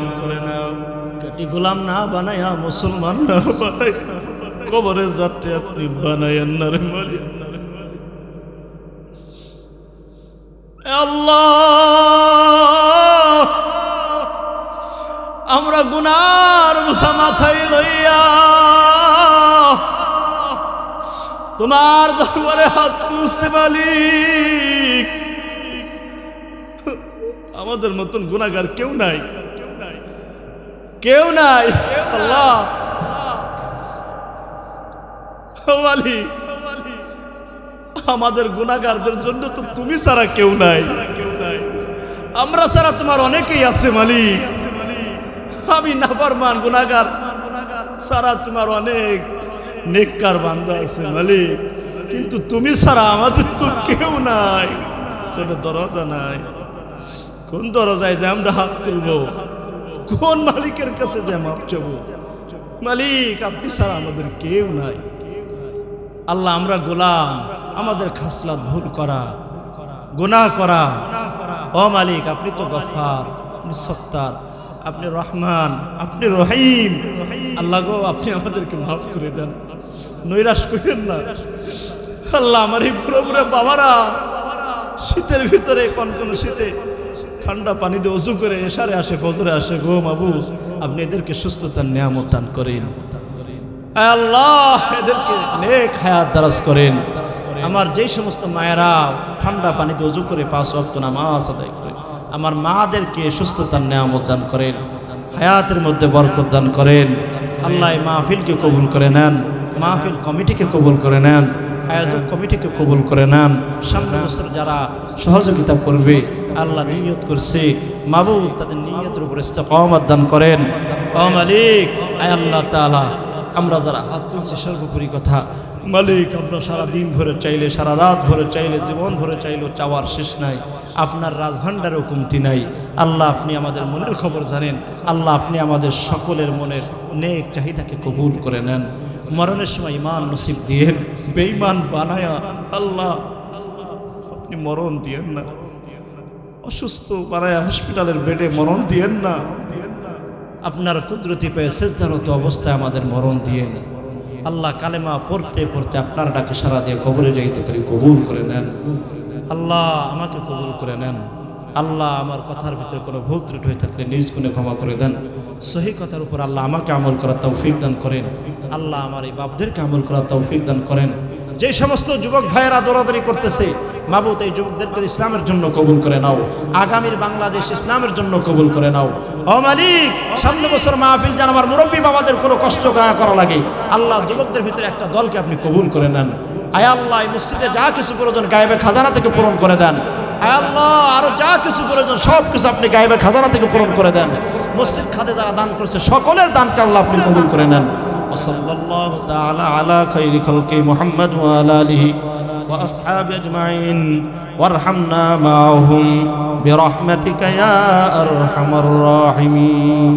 কাটি গোলাম না বানাইয়া, মুসলমান না বানাই, কবরে যাত্রী আপনি বানাইয়েন না রে মালিক। আল্লাহ আমরা গুনার বোঝা মাথায় লইয়া তোমার দরবারে হাত তুলছি মালিক। আমাদের মতন গুনাহগার কেউ নাই, কেউ নাই। আল্লাহ মালিক আমাদের গুনাহগারদের জন্য তো তুমি ছাড়া কেউ নাই, আমরা ছাড়া তোমার অনেকেই আছে মালিক। আমি নাফরমান গুনাহগার ছাড়া তোমার অনেক নেককার বান্দা আছে মালিক, কিন্তু তুমি ছাড়া আমাদের তো কেউ নাই, কোনো দরজা নাই। কোন দরজায় যে আমরা হাত তুলবো, কোন মালিকের কাছে যে মাপ চাবো? মালিক আপনি ছাড়া আমাদের কেউ নাই। আল্লাহ আমরা গোলাম, আমাদের খাসলাত ভুল করা, গুনাহ করা। ও মালিক আপনি তো গফফার, আপনি সত্তার, আপনি রহমান, আপনি রহিম। আল্লাহ গো আপনি আমাদেরকে মাফ করে দেন, নৈরাশ করেন না। আল্লাহ আমার এই পুরো পুরো বাবারা শীতের ভিতরে কনকন শীতে ঠান্ডা পানি দিয়ে ওযু করে এশারে আসে, ফজরে আসে, গো মাবুদ আপনি এদেরকে সুস্থতার নিয়ামত দান করেন। আল্লাহ এদেরকে নেক হায়াত দারাজ করেন। আমার যেই সমস্ত মায়েরা ঠান্ডা পানিতে ওযু করে 5 ওয়াক্ত নামাজ আদায় করে, আমার মাদেরকে সুস্থতার নিয়ামত দান করেন, হায়াতের মধ্যে বরকত দান করেন। আল্লাহ এই মাহফিলকে কবুল করে নেন, মাহফিল কমিটিকে কবুল করে নেন, আয়োজক কমিটিকে কবুল করে নেন। সামনে বছর যারা সহযোগিতা করবে আল্লাহ নিয়ত করছে মাবুদ তাদের নিয়তের উপর ইস্তেকামত দান করেন। ও মালিক আয় আল্লাহ তাআলা আমরা যারা হাত তুলছি সর্বোপরি কথা মালিক আমরা সারা দিন ভরে চাইলে, সারা রাত ভরে চাইলে, জীবন ভরে চাইলেও চাওয়ার শেষ নাই। আপনার রাজভাণ্ডারেও কমতি নাই। আল্লাহ আপনি আমাদের মনের খবর জানেন। আল্লাহ আপনি আমাদের সকলের মনের নেক চাহিদাকে কবুল করে নেন। মরণের সময় ঈমান নসিব দিয়ে, বেঈমান বানায়া আল্লাহ আপনি মরণ দিয়েন না, অসুস্থ বানায়া হসপিটালের বেডে মরণ দিয়েন না। আপনার কুদরতি পেয়ে সেজদারত অবস্থায় আমাদের মরণ দিয়েন। আল্লাহ কালেমা পড়তে পড়তে আপনার ডাকে সারা দিয়ে কবরে যাইতে পারি, কবুল করে নেন। আল্লাহ আমাকে কবুল করে নেন। আল্লাহ আমার কথার ভিতরে কোনো ভুল ত্রুটি হয়ে থাকলে নিজ গুণে ক্ষমা করে দেন। সহি কথার উপর আল্লাহ আমাকে আমল করার তৌফিক দান করেন। আল্লাহ আমার এই বাপদেরকে আমল করার তৌফিক দান করেন। যে সমস্ত যুবক ভাইয়েরা দৌড়াদৌড়ি করতেছে মাবুদ এই যুবকদেরকে ইসলামের জন্য কবুল করে নাও, আগামীর বাংলাদেশ ইসলামের জন্য কবুল করে নাও। ও মালিক সামনে বছর মাহফিল যেন আমার মুরব্বী বাবাদের কোনো কষ্ট করা লাগে, আল্লাহ যুবকদের ভিতরে একটা দলকে আপনি কবুল করে নেন। আয় আল্লাহ এই মসজিদে যা কিছু প্রয়োজন গায়েবে খাজানা থেকে পূরণ করে দেন। আয় আল্লাহ আরো যা কিছু প্রয়োজন সব কিছু আপনি গায়েবে খাজানা থেকে পূরণ করে দেন। মসজিদ খাদে যারা দান করেছে সকলের দানকে আল্লাহ আপনি কবুল করে নেন। ওয়াসাল্লাল্লাহু তাআলা আলা খায়রি খালকি মুহাম্মদ ওয়া আলা আলিহি ওয়া আসহাবিহি আজমাইন ওয়ারহামনা মাআহুম বিরহমাতিকা ইয়া আরহামার রাহিমিন।